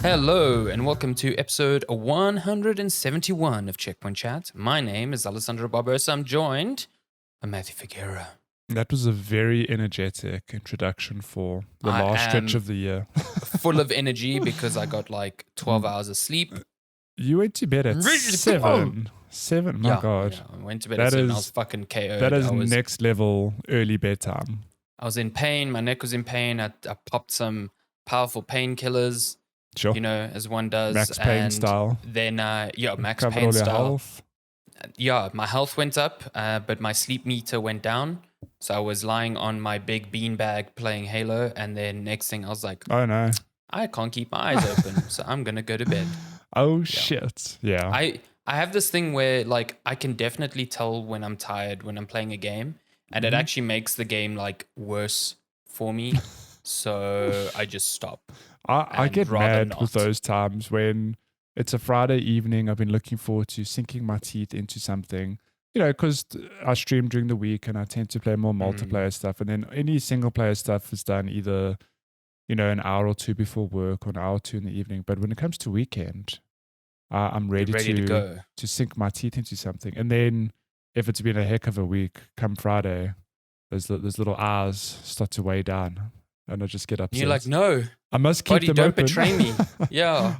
Hello, and welcome to episode 171 of Checkpoint Chat. My name is Alessandro Barbosa. I'm joined by Matthew Figueroa. That was a very energetic introduction for the last stretch of the year. Full of energy because I got like 12 hours of sleep. You went to bed at 7. 7, my God. Yeah, I went to bed at 7. I was fucking KO'd. That is next level early bedtime. I was in pain. My neck was in pain. I popped some powerful painkillers. Sure. You know, as one does. Max Payne style. Then, Max Covered Payne all style. your health. Yeah, my health went up, but my sleep meter went down. So I was lying on my big beanbag playing Halo, and then next thing I was like, oh no, I can't keep my eyes open, so I'm gonna go to bed. Oh shit. Yeah. I have this thing where like I can definitely tell when I'm tired when I'm playing a game, and it actually makes the game like worse for me. So I just stop. I get mad with those times when it's a Friday evening. I've been looking forward to sinking my teeth into something, you know, because I stream during the week and I tend to play more multiplayer stuff. And then any single player stuff is done either, you know, an hour or two before work or an hour or two in the evening. But when it comes to weekend, I'm ready to go. To sink my teeth into something. And then if it's been a heck of a week, come Friday, those little hours start to weigh down. And I just get upset. You're like, no, I must keep them don't open. betray me. Yeah.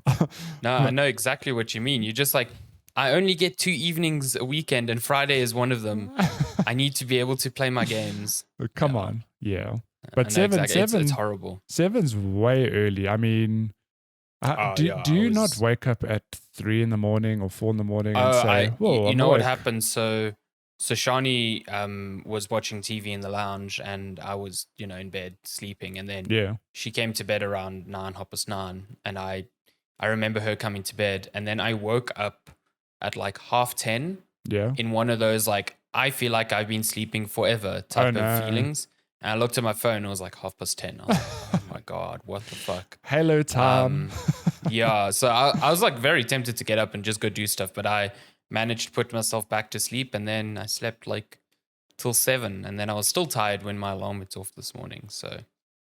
No, I know exactly what you mean. You're just like, I only get 2 evenings a weekend and Friday is one of them. I need to be able to play my games. Come on. Yeah. But seven, it's horrible. 7's way early. I mean, do you not wake up at 3 in the morning or 4 in the morning and say, whoa, you know what happened? So Shani was watching TV in the lounge and I was, you know, in bed sleeping. And then she came to bed around 9:30. And I remember her coming to bed. And then I woke up at like 10:30 in one of those, like, I feel like I've been sleeping forever type of feelings. And I looked at my phone and it was like 10:30. I was like, oh my God, what the fuck? Halo time. So I was like very tempted to get up and just go do stuff. But I managed to put myself back to sleep, and then I slept like till 7, and then I was still tired when my alarm went off this morning. So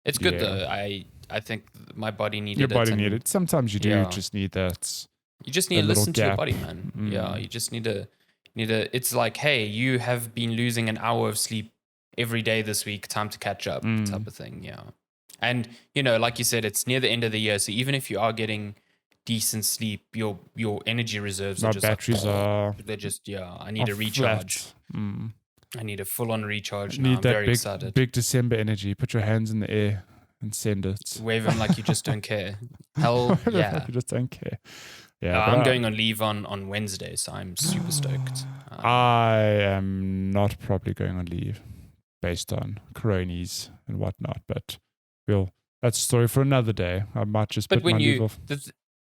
it's good though. I think my body needed it. Your body needed it. Sometimes you do just need that. You just need to listen to your body, man. Yeah, you just need to. It's like, hey, you have been losing an hour of sleep every day this week. Time to catch up, type of thing. Yeah, and you know, like you said, it's near the end of the year, so even if you are getting decent sleep, your energy reserves are just batteries they're just I need a recharge. I need a full-on recharge. Need I'm that very excited. Big December energy. Put your hands in the air and send it. Wave them like you just don't care. Hell yeah. You just don't care. Yeah, I'm going on leave on Wednesday, so I'm super stoked. I am not probably going on leave based on coronies and whatnot, but that's a story for another day. I might just put my leave off.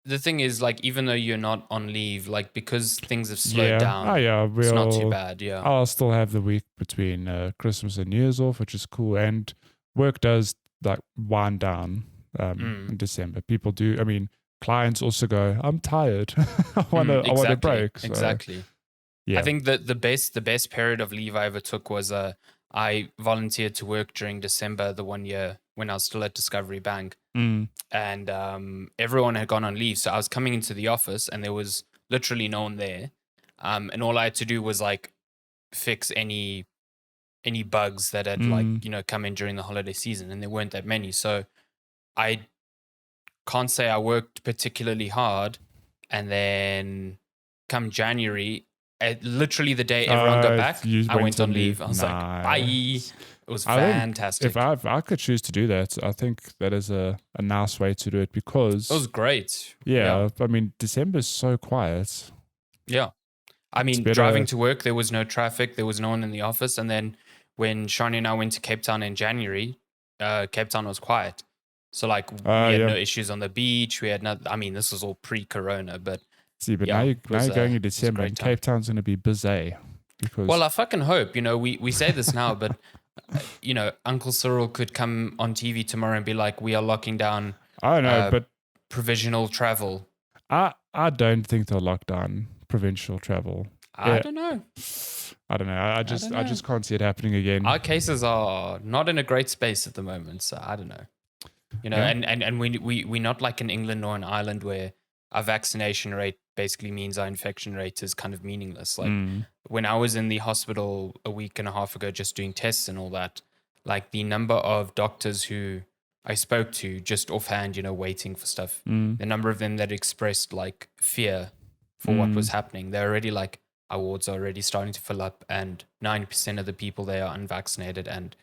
The thing is, like, even though you're not on leave, like, because things have slowed down, it's not too bad, I'll still have the week between Christmas and New Year's off, which is cool. And work does, like, wind down in December. People do, I mean, clients also go, I'm tired. I want a break. So, exactly. Yeah. I think that the best period of leave I ever took was I volunteered to work during December the one year when I was still at Discovery Bank. And everyone had gone on leave. So I was coming into the office and there was literally no one there. And all I had to do was like fix any bugs that had like, you know, come in during the holiday season, and there weren't that many. So I can't say I worked particularly hard. And then come January, literally the day everyone got back, I went on leave. I was like, bye. It was fantastic. If I could choose to do that, I think that is a nice way to do it, because it was great. Yeah. I mean, December is so quiet. Yeah. I mean, driving to work, there was no traffic. There was no one in the office. And then when Shani and I went to Cape Town in January, Cape Town was quiet. So like we had no issues on the beach. We had this was all pre-corona, but now you're going in December and Cape Town's going to be busy. Well, I fucking hope. You know, we say this now, but you know, Uncle Cyril could come on TV tomorrow and be like, "We are locking down." I don't know, but provisional travel. I don't think they'll lock down provincial travel. I don't know. I just can't see it happening again. Our cases are not in a great space at the moment, so I don't know. You know, and we're not like in England or in Ireland where our vaccination rate basically means our infection rate is kind of meaningless. Like when I was in the hospital a week and a half ago, just doing tests and all that, like the number of doctors who I spoke to just offhand, you know, waiting for stuff, the number of them that expressed like fear for what was happening, they're already like, our wards are already starting to fill up and 90% of the people there are unvaccinated and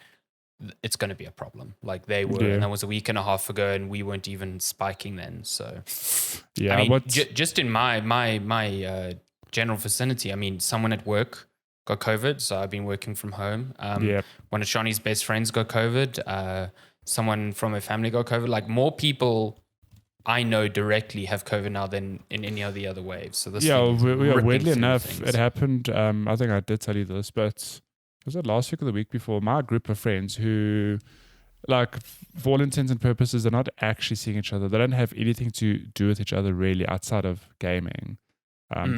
it's going to be a problem. Like they were, and that was a week and a half ago and we weren't even spiking then. So, yeah, I mean, just in my general vicinity, I mean, someone at work got COVID, so I've been working from home. One of Shani's best friends got COVID. Someone from her family got COVID. Like more people I know directly have COVID now than in any of the other waves. So this weirdly enough, it happened. I think I did tell you this, but was it last week or the week before? My group of friends who, like, for all intents and purposes, they're not actually seeing each other. They don't have anything to do with each other really outside of gaming.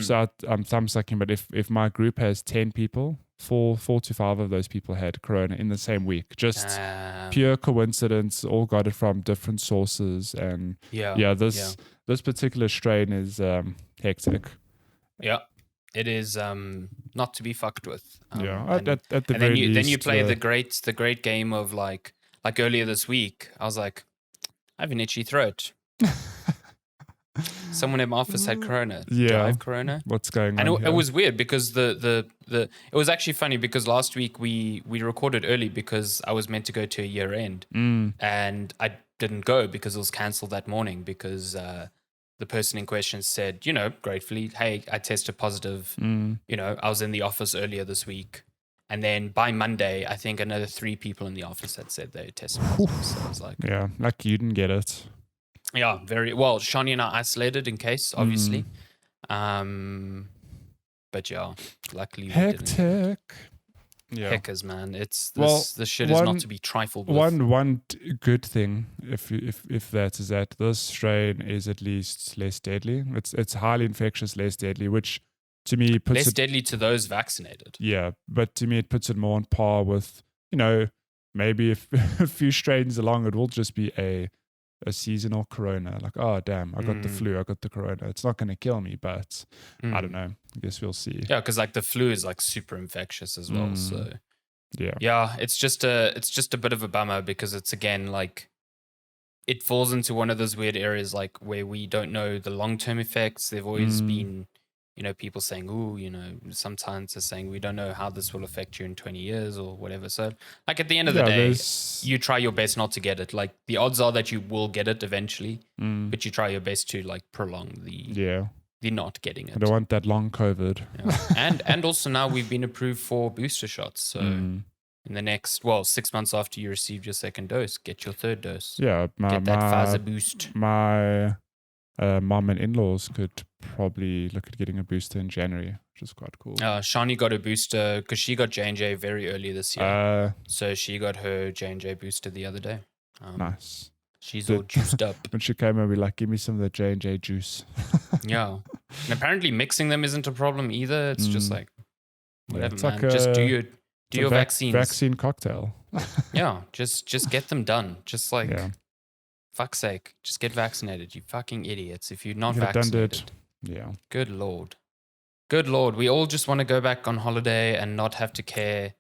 So I'm thumb sucking, but if my group has 10 people, four to five of those people had corona in the same week. Just pure coincidence. All got it from different sources, and this particular strain is hectic. Yeah, it is not to be fucked with. At the and very least, then you play the great game of like earlier this week. I was like, I have an itchy throat. Someone in my office had corona. Do I have corona? What's going on? And it was weird because it was actually funny because last week we recorded early because I was meant to go to a year end and I didn't go because it was cancelled that morning because the person in question said, you know, gratefully, hey, I tested positive. You know, I was in the office earlier this week. And then by Monday, I think another 3 people in the office had said they tested positive. So I was like, like you didn't get it. Yeah, very well. Shani and I isolated in case, obviously. But yeah, luckily we didn't. Yeah. Heckers, man. This shit is not to be trifled with. One good thing, if that is that this strain is at least less deadly. It's highly infectious, less deadly, which to me puts less deadly to those vaccinated. Yeah, but to me it puts it more on par with, you know, maybe if a few strains along, it will just be a seasonal corona. Like, oh damn, I got the flu, I got the corona. It's not going to kill me, but I don't know. I guess we'll see. Yeah, because like the flu is like super infectious as well. So yeah, it's just a bit of a bummer because it's again like it falls into one of those weird areas like where we don't know the long-term effects. There've always been, you know, people saying, "Ooh, you know," sometimes they're saying we don't know how this will affect you in 20 years or whatever. So, like at the end of the day, you try your best not to get it. Like the odds are that you will get it eventually, but you try your best to like prolong the not getting it. I don't want that long COVID. Yeah. And also now we've been approved for booster shots. So in the next 6 months after you received your second dose, get your third dose. Yeah, get that Pfizer boost. My mom and in-laws could probably look at getting a booster in January, which is quite cool. Shani got a booster because she got J&J very early this year. So she got her J&J booster the other day. Nice. She's all juiced up. When she came over, we like, give me some of the J&J juice. Yeah. And apparently mixing them isn't a problem either. It's just like, whatever, man. Like just do your vaccines. Vaccine cocktail. Yeah. Just get them done. Just like... Yeah. Fuck's sake, just get vaccinated, you fucking idiots. If you're not vaccinated. Yeah. Good Lord. Good Lord. We all just want to go back on holiday and not have to care.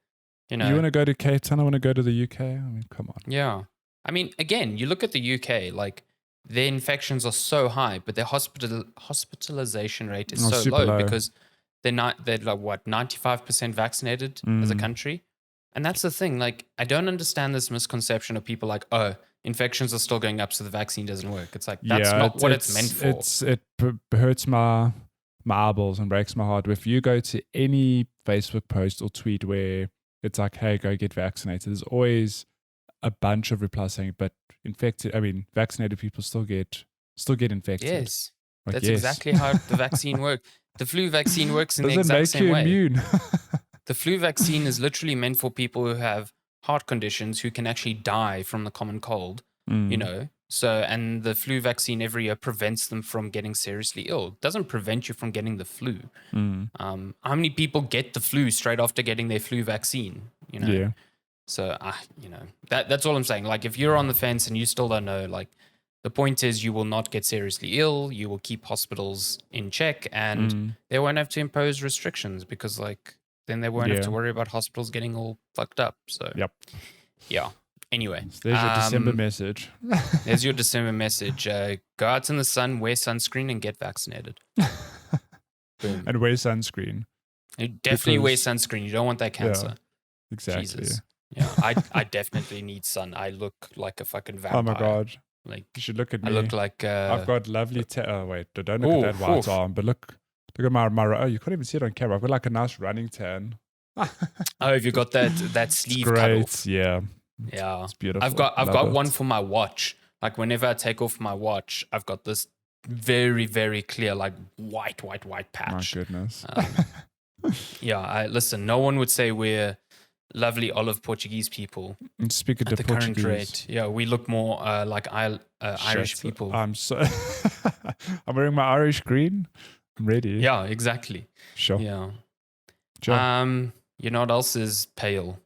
You know. You want to go to Cape Town? I want to go to the UK? I mean, come on. Yeah. I mean, again, you look at the UK, like their infections are so high, but their hospitalization rate is so low because they're like 95% vaccinated as a country. And that's the thing. Like, I don't understand this misconception of people like, oh, infections are still going up, so the vaccine doesn't work. It's like, that's not what it's meant for. It hurts my eyeballs and breaks my heart. If you go to any Facebook post or tweet where it's like, hey, go get vaccinated, there's always a bunch of replies saying, but vaccinated people still get infected. Yes. Like, that's exactly how the vaccine works. The flu vaccine works in the exact same way. Immune? The flu vaccine is literally meant for people who have heart conditions who can actually die from the common cold, you know. So, and the flu vaccine every year prevents them from getting seriously ill. It doesn't prevent you from getting the flu. How many people get the flu straight after getting their flu vaccine? You know, So, that's all I'm saying. Like, if you're on the fence and you still don't know, like, the point is you will not get seriously ill. You will keep hospitals in check, and they won't have to impose restrictions because, like, then they won't have to worry about hospitals getting all fucked up. So, yeah. Anyway, so there's your December message. There's your December message. Go out in the sun, wear sunscreen, and get vaccinated. Boom. And wear sunscreen. You definitely wear sunscreen. You don't want that cancer. Yeah, exactly. Jesus. Yeah, I definitely need sun. I look like a fucking vampire. Oh my God. Like, you should look at me. I look like I've got lovely oh wait, don't look at that white arm, but look at my oh, you can't even see it on camera. I've got like a nice running tan. Oh, have you got that sleeve cut off? Yeah. Yeah. It's beautiful. I've got one for my watch. Like, whenever I take off my watch, I've got this very, very clear, like, white patch. My goodness. Yeah, listen, no one would say we're lovely olive Portuguese people. And speak at the Portuguese. Current rate. Yeah, we look more like Irish people. I'm wearing my Irish green. I'm ready. Yeah, exactly. Sure. Yeah. Sure. You know what else is pale?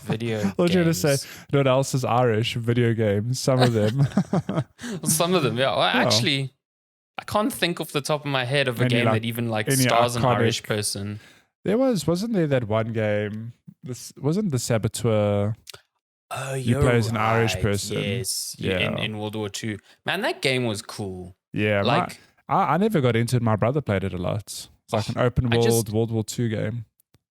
Video games. I was going to say, you know what else is Irish? Video games. Some of them. Some of them, yeah. Well, actually, I can't think off the top of my head of a game that even like stars an Irish person. Wasn't there that one game? This wasn't the Saboteur. Oh, you play as an Irish person. Yes, in World War II. Man, that game was cool. Yeah, like I never got into it. My brother played it a lot. It's like an open world World War II game.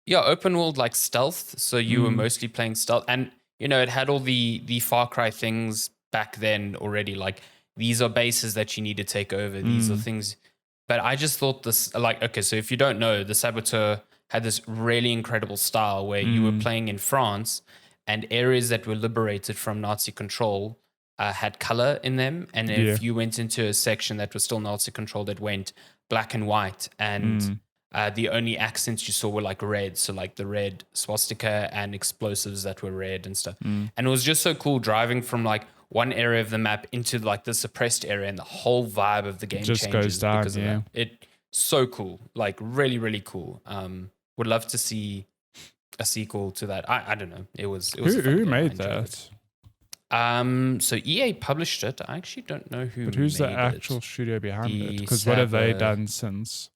Yeah, open world like stealth. So you were mostly playing stealth, and it had all the Far Cry things back then already. Like, these are bases that you need to take over. These are things. But I just thought this, like, okay, so if you don't know, the Saboteur had this really incredible style where you were playing in France, and areas that were liberated from Nazi control had color in them. And if you went into a section that was still Nazi controlled, it went black and white. And the only accents you saw were like red. So like the red swastika and explosives that were red and stuff. And it was just so cool driving from like one area of the map into like the suppressed area, and the whole vibe of the game just changes goes down, because of that. It so cool, like really, really cool. Would love to see a sequel to that. I don't know. It was who made that? So EA published it. I actually don't know who. But who's the actual studio behind it? Because what have they done since?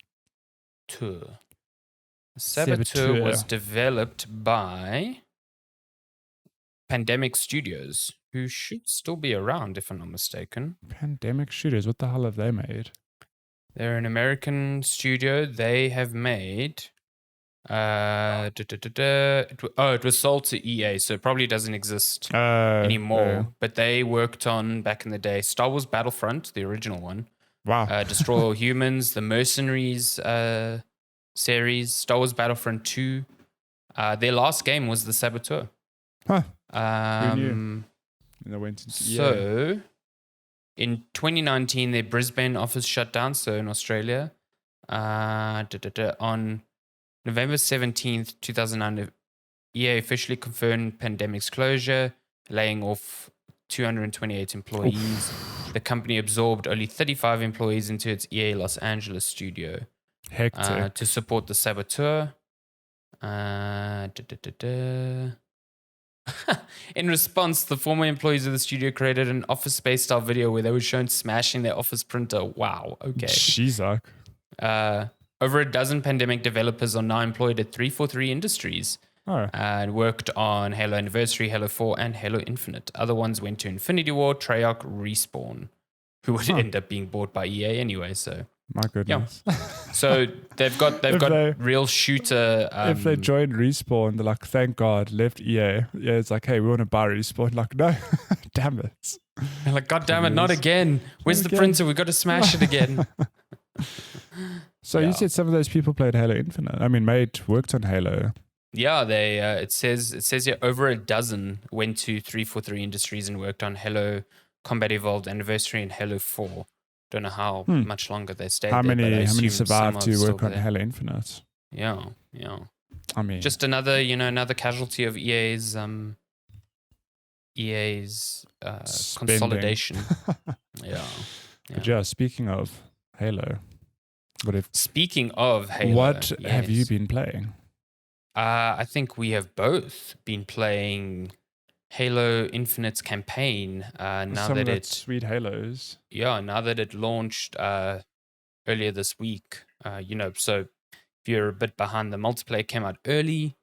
Saboteur was developed by Pandemic Studios, who should still be around if I'm not mistaken. Pandemic Studios, what the hell have they made? They're an American studio. They have made it was sold to EA, so it probably doesn't exist anymore. But they worked on, back in the day, Star Wars Battlefront, the original one. Wow. Destroy All Humans, the Mercenaries series, Star Wars Battlefront 2. Their last game was the Saboteur. Huh. Who knew? And they went into EA. So in 2019, their Brisbane office shut down, so in Australia. On November 17th, 2009, EA officially confirmed Pandemic's closure, laying off 228 employees. The company absorbed only 35 employees into its EA Los Angeles studio to support the Saboteur. In response, the former employees of the studio created an Office Space style video where they were shown smashing their office printer. Wow. Okay. Jesus. Over a dozen Pandemic developers are now employed at 343 Industries and worked on Halo Anniversary, Halo 4, and Halo Infinite. Other ones went to Infinity War, Treyarch, Respawn, who would end up being bought by EA anyway. So my goodness. Yeah. So they've got real shooter. If they joined Respawn, they're like, thank God, left EA. Yeah, it's like, hey, we want to buy Respawn. Like, no, damn it. They're like, God damn it, not again. Where's the printer? We've got to smash it again. So you said some of those people played Halo Infinite. I mean, worked on Halo. Yeah, they. It says here over a dozen went to 343 Industries and worked on Halo Combat Evolved Anniversary and Halo 4. Don't know how much longer they stayed. How many survived to work on Halo Infinite? Yeah. I mean, just another casualty of EA's consolidation. Yeah. But yeah, speaking of Halo. Speaking of Halo, what have you been playing? I think we have both been playing Halo Infinite's campaign. Now Some of that that sweet Halos. now that it launched earlier this week, so if you're a bit behind, the multiplayer came out early.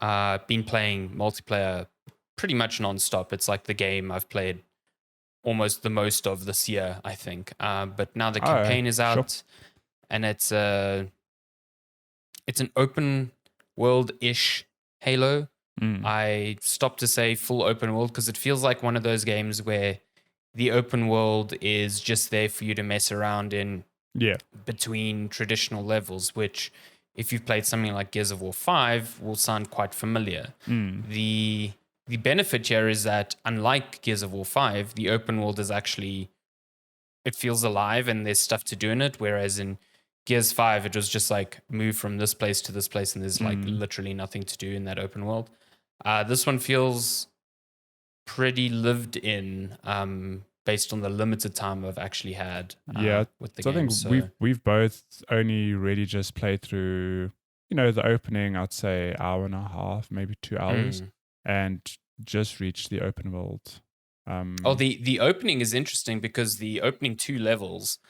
Been playing multiplayer pretty much nonstop. It's like the game I've played almost the most of this year, I think. But now the campaign is out, and it's an open world-ish Halo. I stopped to say full open world because it feels like one of those games where the open world is just there for you to mess around in between traditional levels, which if you've played something like Gears of War 5 will sound quite familiar. The benefit here is that unlike Gears of War 5, the open world is actually, it feels alive and there's stuff to do in it, whereas in Gears 5 it was just like move from this place to this place and there's like literally nothing to do in that open world. This one feels pretty lived in, based on the limited time I've actually had with the game. So I think we've both only really just played through, the opening, I'd say hour and a half, maybe 2 hours, and just reached the open world. The opening is interesting because the opening 2 levels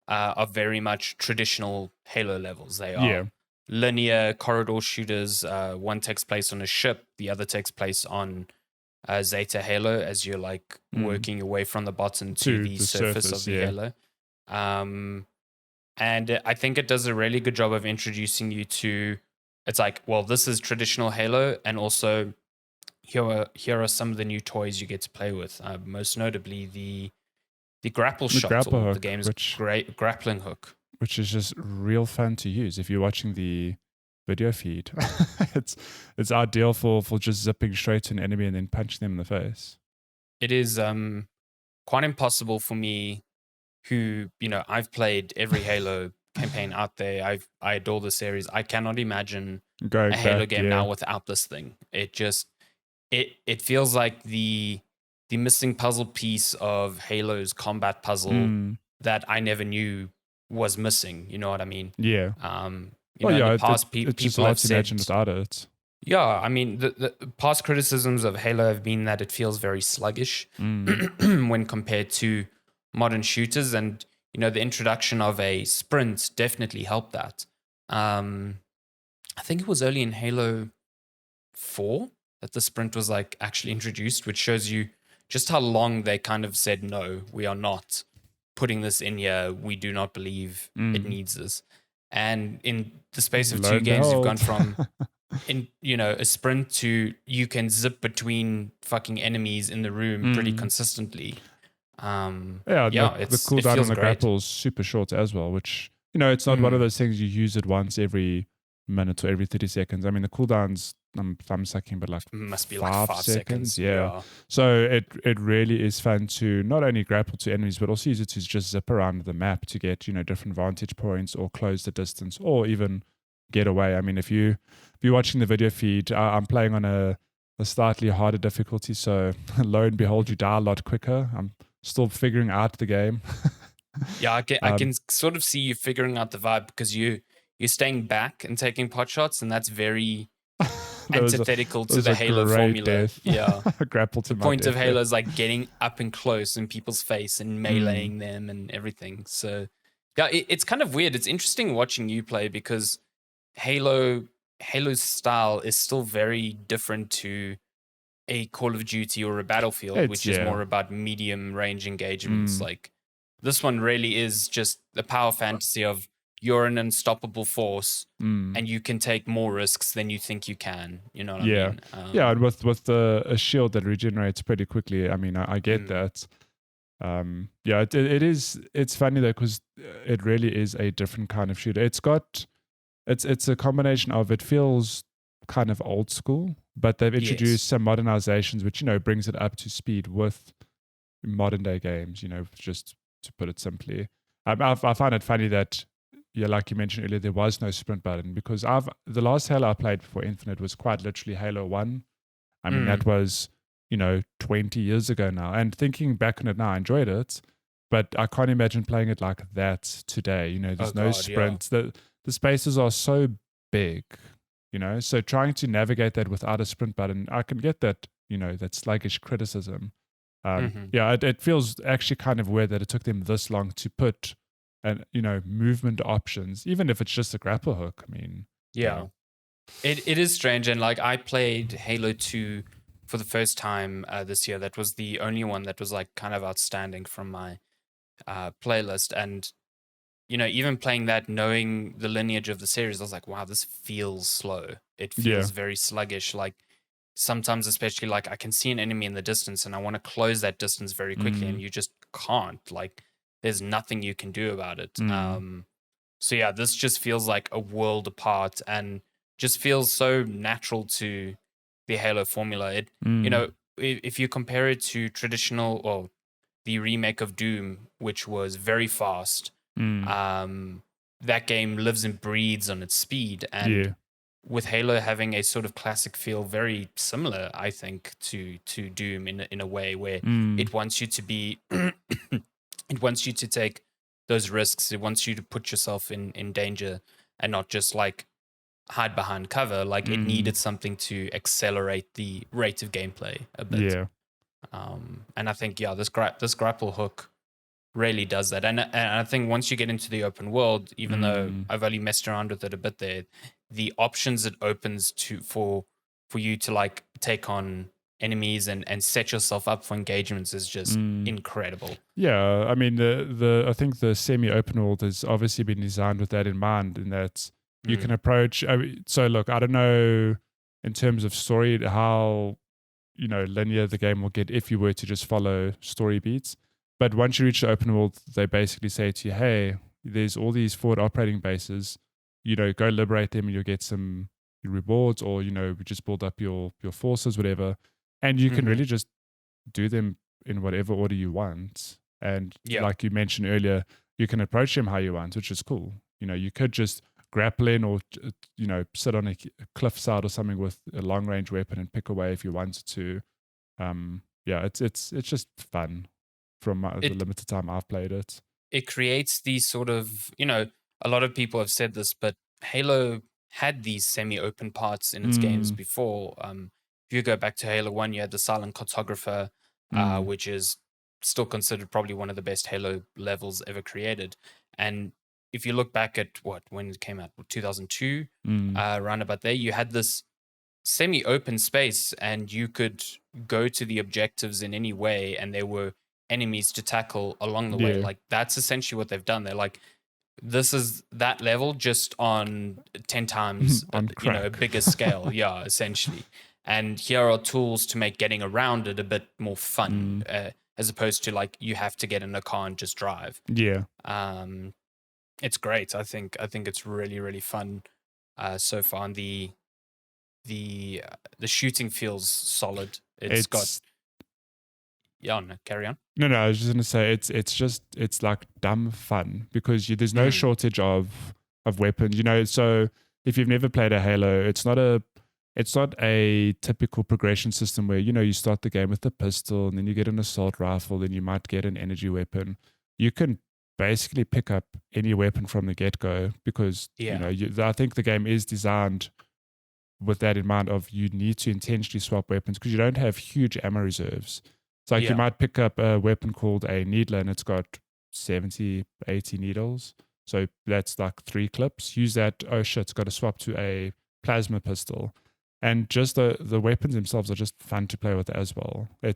are very much traditional Halo levels. They are linear corridor shooters. One takes place on a ship, the other takes place on Zeta Halo as you're like working your way from the bottom to the surface of the Halo. And I think it does a really good job of introducing you to, it's like, well, this is traditional Halo, and also here are some of the new toys you get to play with. Most notably the grapple shot, the game's great grappling hook, which is just real fun to use if you're watching the video feed. it's ideal for just zipping straight to an enemy and then punching them in the face. It is quite impossible for me, who I've played every Halo campaign out there. I adore the series. I cannot imagine a Halo game now without this thing. It just it feels like the missing puzzle piece of Halo's combat puzzle that I never knew was missing. You know what I mean? Yeah. It's just hard to imagine without it. Yeah, I mean, the past criticisms of Halo have been that it feels very sluggish when compared to modern shooters, and the introduction of a sprint definitely helped that. I think it was early in Halo 4 that the sprint was like actually introduced, which shows you just how long they kind of said, no, we are not putting this in here. We do not believe it needs this. And in the space of 2 games, you've gone from a sprint to you can zip between fucking enemies in the room pretty consistently. The cooldown on the grapple is super short as well, which it's not one of those things you use it once every minute or every 30 seconds. I mean, the cooldown's thumb sucking, but like must be 5 seconds. Yeah. So it really is fun to not only grapple to enemies, but also use it to just zip around the map to get different vantage points or close the distance or even get away. I mean, if you're watching the video feed, I'm playing on a slightly harder difficulty, so lo and behold, you die a lot quicker. I'm still figuring out the game. I can sort of see you figuring out the vibe because you're staying back and taking pot shots, and that's very antithetical to the Halo formula. Yeah, grapple to the point of Halo is like getting up and close in people's face and meleeing them and everything. So yeah, it's kind of weird. It's interesting watching you play because Halo's style is still very different to a Call of Duty or a Battlefield, which is more about medium range engagements. Like this one really is just the power fantasy of you're an unstoppable force and you can take more risks than you think you can. You know what I mean? And with a shield that regenerates pretty quickly, I mean, I get that. It's funny though, because it really is a different kind of shooter. It's a combination of, it feels kind of old school, but they've introduced some modernizations which brings it up to speed with modern day games, just to put it simply. I find it funny that like you mentioned earlier, there was no sprint button, because the last Halo I played before Infinite was quite literally Halo 1. I mean, that was 20 years ago now, and thinking back on it now, I enjoyed it, but I can't imagine playing it like that today. There's no sprints. The spaces are so big, So trying to navigate that without a sprint button, I can get that, that sluggish criticism. It feels actually kind of weird that it took them this long to put, movement options, even if it's just a grapple hook. I mean, It is strange, and like I played Halo 2 for the first time this year. That was the only one that was like kind of outstanding from my playlist, and even playing that, knowing the lineage of the series, I was like, wow, this feels slow. It feels very sluggish. Like sometimes, especially like I can see an enemy in the distance and I want to close that distance very quickly, and you just can't. Like there's nothing you can do about it. So yeah, this just feels like a world apart, and just feels so natural to the Halo formula. It, if you compare it to traditional or the remake of Doom, which was very fast, that game lives and breathes on its speed, and with Halo having a sort of classic feel, very similar, I think, to Doom in a way where it wants you to be, it wants you to take those risks. It wants you to put yourself in danger and not just like hide behind cover. Like it needed something to accelerate the rate of gameplay a bit. And I think this grapple hook really does that. And I think once you get into the open world, even though I've only messed around with it a bit there, the options it opens for you to like take on enemies and set yourself up for engagements is just incredible. Yeah, I mean I think the semi-open world has obviously been designed with that in mind, in that you can approach. So look, I don't know in terms of story how linear the game will get if you were to just follow story beats. But once you reach the open world, they basically say to you, hey, there's all these forward operating bases, go liberate them and you'll get some rewards, or, we just build up your forces, whatever. And you can really just do them in whatever order you want. And like you mentioned earlier, you can approach them how you want, which is cool. You could just grapple in or, sit on a cliffside or something with a long range weapon and pick away if you wanted to. It's just fun. From the limited time I've played it, it creates these sort of, a lot of people have said this, but Halo had these semi-open parts in its games before. If you go back to Halo 1, you had the Silent Cartographer, which is still considered probably one of the best Halo levels ever created. And if you look back at when it came out, 2002, around about there, you had this semi-open space and you could go to the objectives in any way, and there were enemies to tackle along the way. Like that's essentially what they've done. They're like, this is that level just on 10 times a bigger scale. Essentially. And here are tools to make getting around it a bit more fun, as opposed to like you have to get in a car and just drive. It's great. I think it's really, really fun so far. And the shooting feels solid. It's got carry on. No, I was just going to say it's like dumb fun, because there's no shortage of weapons. So if you've never played a Halo, it's not a typical progression system where you start the game with a pistol and then you get an assault rifle, then you might get an energy weapon. You can basically pick up any weapon from the get-go, because I think the game is designed with that in mind, of you need to intentionally swap weapons because you don't have huge ammo reserves. It's like you might pick up a weapon called a needler and it's got 70, 80 needles. So that's like 3 clips. Use that. Oh shit, it's got to swap to a plasma pistol. And just the weapons themselves are just fun to play with as well. I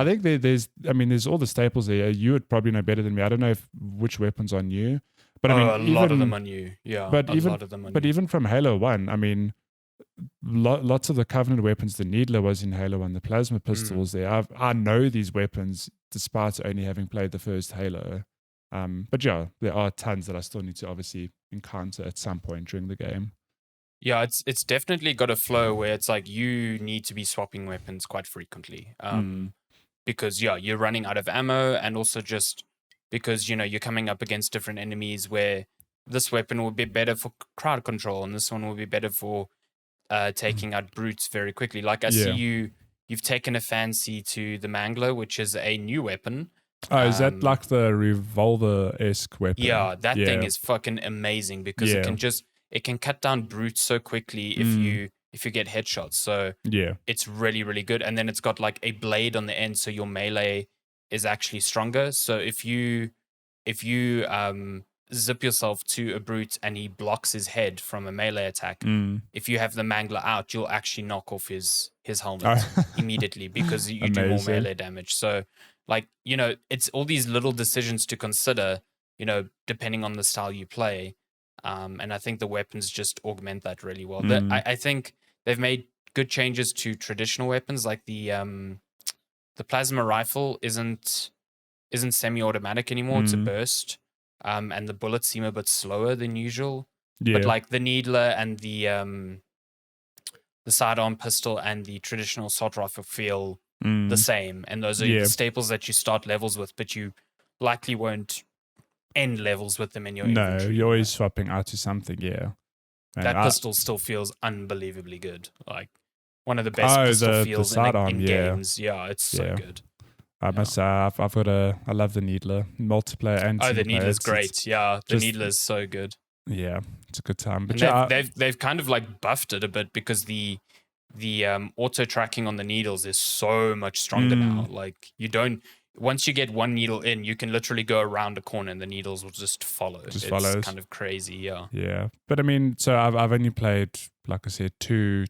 think there's all the staples there. You would probably know better than me. I don't know which weapons are new. But a lot of them are new. Yeah, lot of them are new. But even from Halo 1, I mean, lots of the Covenant weapons, the Needler was in Halo 1, the plasma pistol was there. I know these weapons despite only having played the first Halo. But there are tons that I still need to obviously encounter at some point during the game. Yeah, it's definitely got a flow where it's like you need to be swapping weapons quite frequently. Because you're running out of ammo, and also just because you're coming up against different enemies where this weapon will be better for crowd control and this one will be better for taking out brutes very quickly. Like I see you've taken a fancy to the Mangler, which is a new weapon. Oh, is that like the revolver-esque weapon? Yeah, that thing is fucking amazing because it can cut down brutes so quickly if you get headshots. So it's really, really good. And then it's got like a blade on the end, so your melee is actually stronger. So if you zip yourself to a brute and he blocks his head from a melee attack, if you have the mangler out, you'll actually knock off his helmet immediately because you do more melee damage. So like, it's all these little decisions to consider, depending on the style you play. And I think the weapons just augment that really well. I think they've made good changes to traditional weapons, like the plasma rifle isn't semi-automatic anymore. It's a burst. And the bullets seem a bit slower than usual. But like the needler and the sidearm pistol and the traditional assault rifle feel the same. And those are the staples that you start levels with, but you likely won't end levels with them in your inventory. No, you're always swapping out to something, And that pistol still feels unbelievably good. Like one of the best pistol feels in games. Yeah, it's so good. I must say, I love the needler, multiplayer and the needler's great. The needler's so good. Yeah, it's a good time. But they've kind of like buffed it a bit because the auto tracking on the needles is so much stronger now. Like once you get one needle in, you can literally go around a corner and the needles will just follow. It's kind of crazy, Yeah, but I mean, so I've only played, like I said, maybe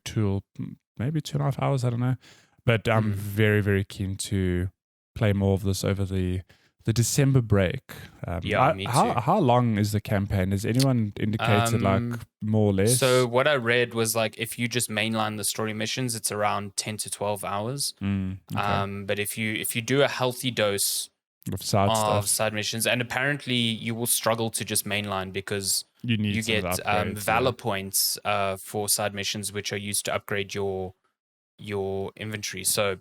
2.5 hours. I don't know, but I'm very, very keen to play more of this over the December break. Me too. How long is the campaign? Has anyone indicated like more or less? So what I read was like if you just mainline the story missions, it's around 10 to 12 hours. Okay. But if you do a healthy dose of side missions, and apparently you will struggle to just mainline because you get valor points for side missions, which are used to upgrade your inventory. So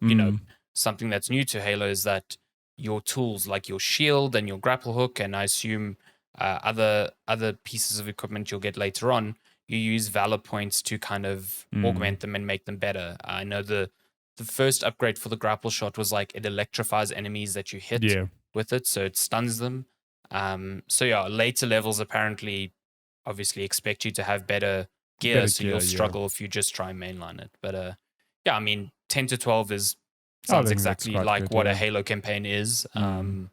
something that's new to Halo is that your tools like your shield and your grapple hook, and I assume other pieces of equipment you'll get later on, you use valor points to kind of augment them and make them better. I know the first upgrade for the grapple shot was like it electrifies enemies that you hit with it, so it stuns them. Later levels apparently obviously expect you to have better gear, you'll struggle if you just try and mainline it. But I mean 10 to 12 sounds exactly like good, what a Halo campaign is. I'm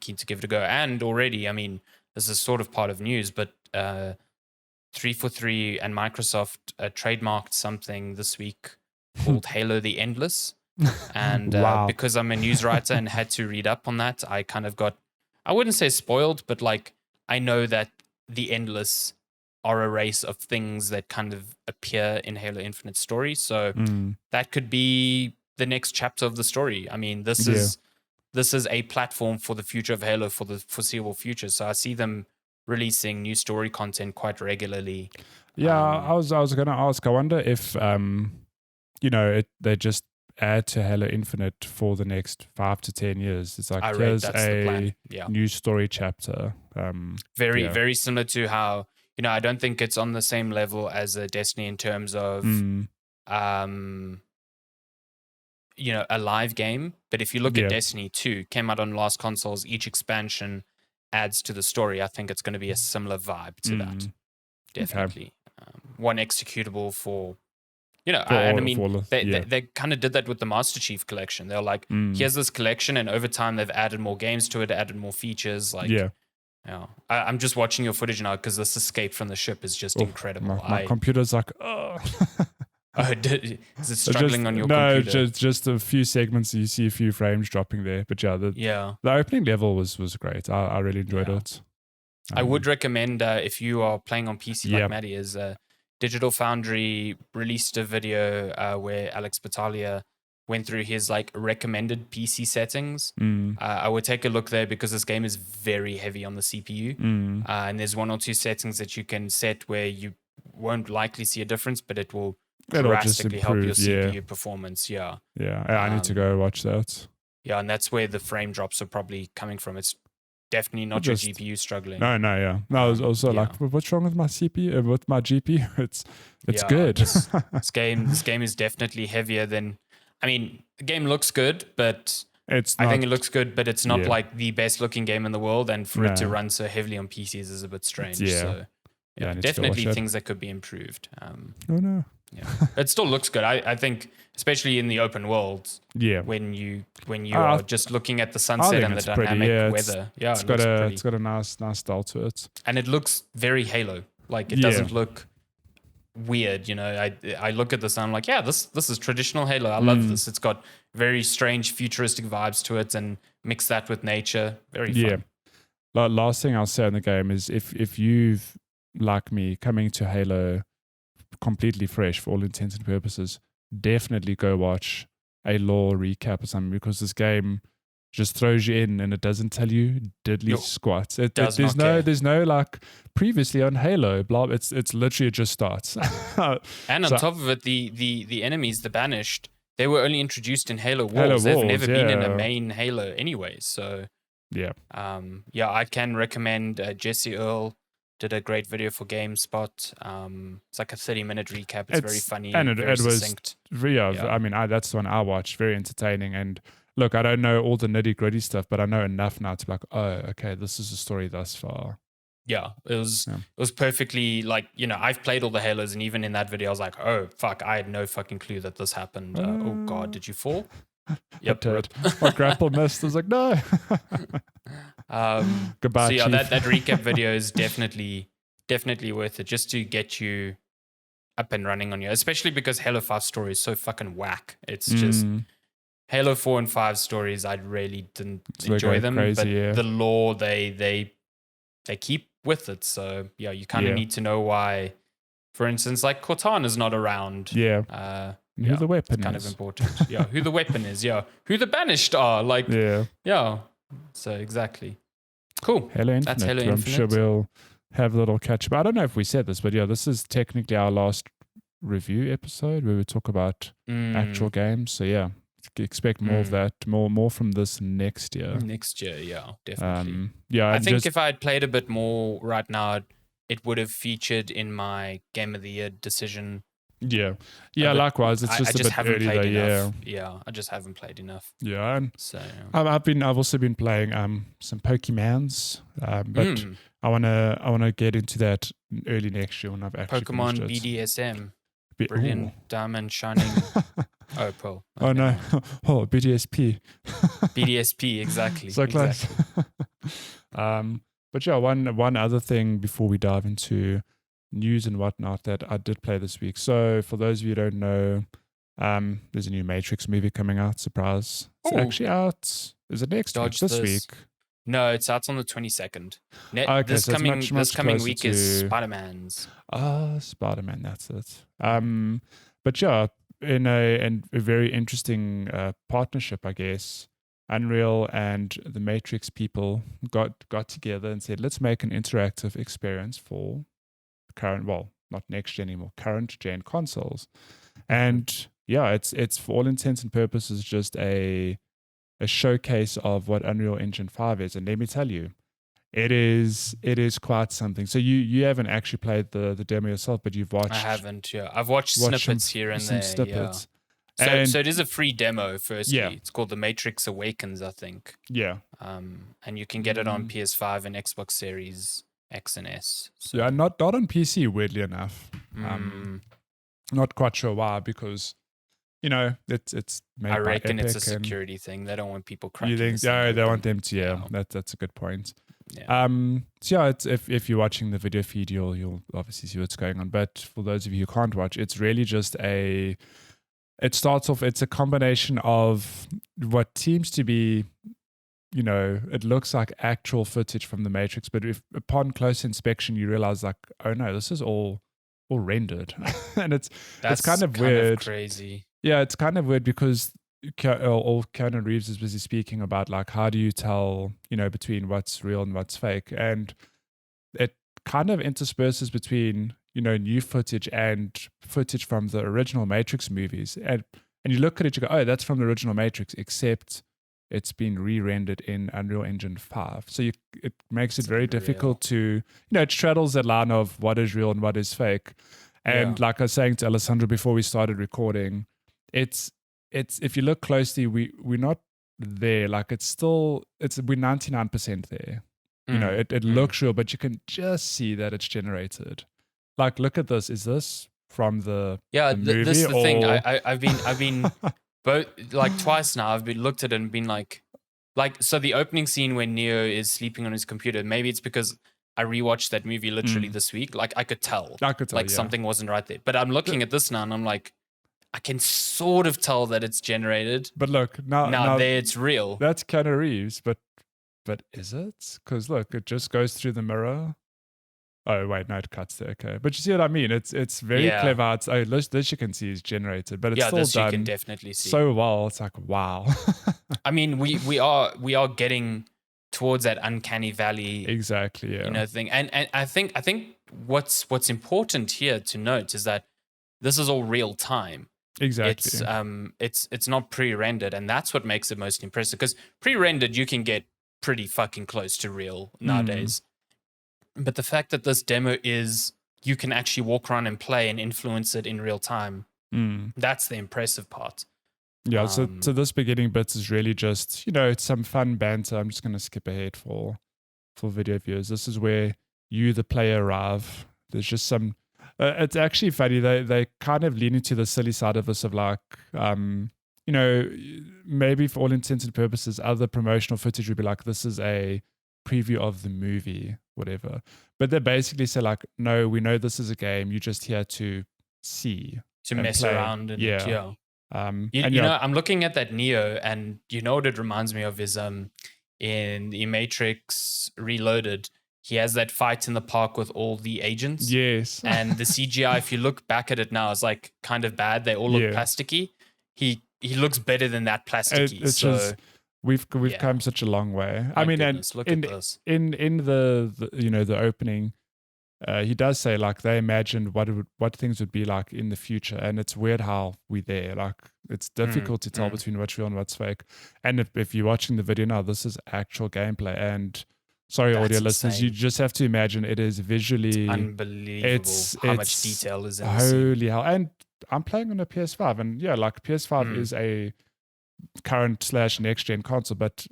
keen to give it a go. And already, I mean, this is sort of part of news, but 343 and Microsoft trademarked something this week called Halo the Endless. And because I'm a news writer and had to read up on that, I kind of got, I wouldn't say spoiled, but like I know that the Endless are a race of things that kind of appear in Halo Infinite story. So that could be the next chapter of the story. I mean, this is a platform for the future of Halo for the foreseeable future. So I see them releasing new story content quite regularly. Yeah, I was going to ask, I wonder if, they just add to Halo Infinite for the next 5 to 10 years. It's like, here's a new story chapter. Very similar to how, I don't think it's on the same level as a Destiny in terms of, a live game. But if you look at Destiny 2, came out on last consoles, each expansion adds to the story. I think it's going to be a similar vibe to that. Definitely. Okay. One executable for, they kind of did that with the Master Chief collection. They're like, here's this collection, and over time they've added more games to it, added more features. I'm just watching your footage now because this escape from the ship is just incredible. My computer's like, is it struggling on your computer? No, just a few segments. You see a few frames dropping there, but the opening level was great. I really enjoyed it. I would recommend if you are playing on PC like Maddie is. Digital Foundry released a video where Alex Battaglia went through his like recommended PC settings. I would take a look there because this game is very heavy on the CPU. And there's 1 or 2 settings that you can set where you won't likely see a difference, but it'll drastically help your CPU performance. Yeah, I need to go watch that. Yeah, and that's where the frame drops are probably coming from. It's definitely not your GPU struggling. No, I was also like, what's wrong with my CPU? With my GPU? It's good. This game is definitely heavier than. I mean, the game looks good, but I think it looks good, but it's not like the best looking game in the world. And for it to run so heavily on PCs is a bit strange. So Yeah, definitely things that could be improved. Oh no. Yeah, it still looks good. I think, especially in the open worlds. Yeah. When you are just looking at the sunset and the dynamic weather. It's got a nice style to it. And it looks very Halo. Like, it doesn't look weird, you know. I look at this and I'm like, yeah, this is traditional Halo. I love this. It's got very strange futuristic vibes to it, and mix that with nature. Very fun. Yeah. Last thing I'll say in the game is if you've, like me, coming to Halo completely fresh for all intents and purposes, definitely go watch a lore recap or something, because this game just throws you in and it doesn't tell you diddly squats. There's no like previously on Halo, blah. It's literally it just starts. And on top of it, the enemies, the Banished, they were only introduced in Halo Wars. They've never been in a main Halo anyway. So I can recommend Jesse Earl did a great video for GameSpot. It's like a 30-minute recap. It's very funny and very succinct. I mean, that's the one I watched. Very entertaining. And look, I don't know all the nitty-gritty stuff, but I know enough now to be like, oh, okay, this is the story thus far. Yeah, it was perfectly, like, you know, I've played all the Halos, and even in that video, I was like, oh, fuck, I had no fucking clue that this happened. Oh, God, did you fall? Yep. My grapple missed. I was like, no. Goodbye, so yeah, Chief. that recap video is definitely worth it, just to get you up and running on you, especially because Halo 5 story is so fucking whack. It's just Halo 4 and 5 stories, I really didn't enjoy them, crazy, but the lore they keep with it. So yeah, you kind of need to know why, for instance, like Cortana is not around. Who the weapon is. Kind of important. Yeah, who the weapon is. Yeah, who the Banished are. Like, yeah. So exactly. Cool. Halo Infinite. That's Halo Infinite. I'm sure we'll have a little catch up. I don't know if we said this, but yeah, this is technically our last review episode where we talk about actual games. So yeah, expect more of that. More from this next year. Next year, yeah, definitely. I think if I had played a bit more right now, it would have featured in my Game of the Year decision. Yeah, likewise. It's just a bit early though. Enough. Yeah, I just haven't played enough. Yeah, and so I've also been playing some Pokemons, but I wanna get into that early next year when I've actually Pokemon BDSM, Brilliant Diamond Shining Opal. Oh no, BDSP. BDSP, exactly. So close. But yeah, one other thing before we dive into news and whatnot that I did play this week. So for those of you who don't know, there's a new Matrix movie coming out. Surprise. It's actually out. Is it next week? This week? No, it's out on the 22nd. This coming week is Spider-Man's. Spider-Man, that's it. But yeah, in a very interesting partnership, I guess, Unreal and the Matrix people got together and said, let's make an interactive experience for current, not next gen anymore, current gen consoles. And yeah, it's for all intents and purposes just a showcase of what Unreal Engine 5 is. And let me tell you, it is quite something. So you haven't actually played the demo yourself, but you've watched. I haven't. Yeah, I've watched snippets here and there. Snippets. Yeah. So it is a free demo. Firstly, it's called the Matrix Awakens, I think. Yeah. And you can get it on PS5 and Xbox Series X and S. So. Yeah, not on PC, weirdly enough. Not quite sure why, because it's made I reckon by Epic, it's a security thing. They don't want people cracking. You think? Yeah, they want them to. Yeah, that's a good point. Yeah. So yeah, it's, if you're watching the video feed, you'll obviously see what's going on. But for those of you who can't watch, it's really just it starts off. It's a combination of what seems to be. It looks like actual footage from the Matrix, but if upon close inspection you realize, like, oh no, this is all rendered, and it's kind of weird. Crazy. Yeah, it's kind of weird because Keanu Reeves is busy speaking about, like, how do you tell between what's real and what's fake, and it kind of intersperses between new footage and footage from the original Matrix movies, and you look at it, you go, oh, that's from the original Matrix, except it's been re-rendered in Unreal Engine 5. So it makes it very difficult to, it straddles that line of what is real and what is fake. And like I was saying to Alessandro before we started recording, it's if you look closely, we're not there. Like we're 99% there. it looks real, but you can just see that it's generated. Like, look at this. Is this from the movie? This is the thing. I've been both, like, twice now. I've been looked at it and been like, so the opening scene when Neo is sleeping on his computer. Maybe it's because I rewatched that movie literally this week. Like, I could tell like something wasn't right there. But I'm looking at this now and I'm like, I can sort of tell that it's generated. But look, now there it's real. That's Keanu Reeves, but is it? Because look, it just goes through the mirror. Oh wait, no, it cuts there. Okay, but you see what I mean? It's very clever. This you can see is generated, but it's still this done you can definitely see so well. It's like, wow. I mean, we are getting towards that uncanny valley, exactly. Yeah, thing. And I think what's important here to note is that this is all real time. Exactly. It's not pre-rendered, and that's what makes it most impressive. Because pre-rendered, you can get pretty fucking close to real nowadays. But the fact that this demo is, you can actually walk around and play and influence it in real time. That's the impressive part. Yeah. So this beginning bit is really just, it's some fun banter. I'm just going to skip ahead for video viewers. This is where you, the player, arrive. There's just some. It's actually funny. They kind of lean into the silly side of this of like, maybe for all intents and purposes, other promotional footage would be like, this is a preview of the movie, whatever. But they basically say like, no, we know this is a game. You're just here to see. To mess play. Around. And yeah. I'm looking at that Neo, and what it reminds me of is in the Matrix Reloaded, he has that fight in the park with all the agents. Yes. And the CGI, if you look back at it now, is like kind of bad. They all look plasticky. He looks better than that plasticky. It's just, we've come such a long way. I mean, goodness, look at this. In the opening, he does say like they imagined what things would be like in the future, and it's weird how we're there. Like, it's difficult to tell between what's real and what's fake. And if you're watching the video now, this is actual gameplay. And sorry, audio listeners, you just have to imagine it is visually unbelievable. How much detail is in this. Holy hell! And I'm playing on a PS5, and PS5 is a current / next gen console, but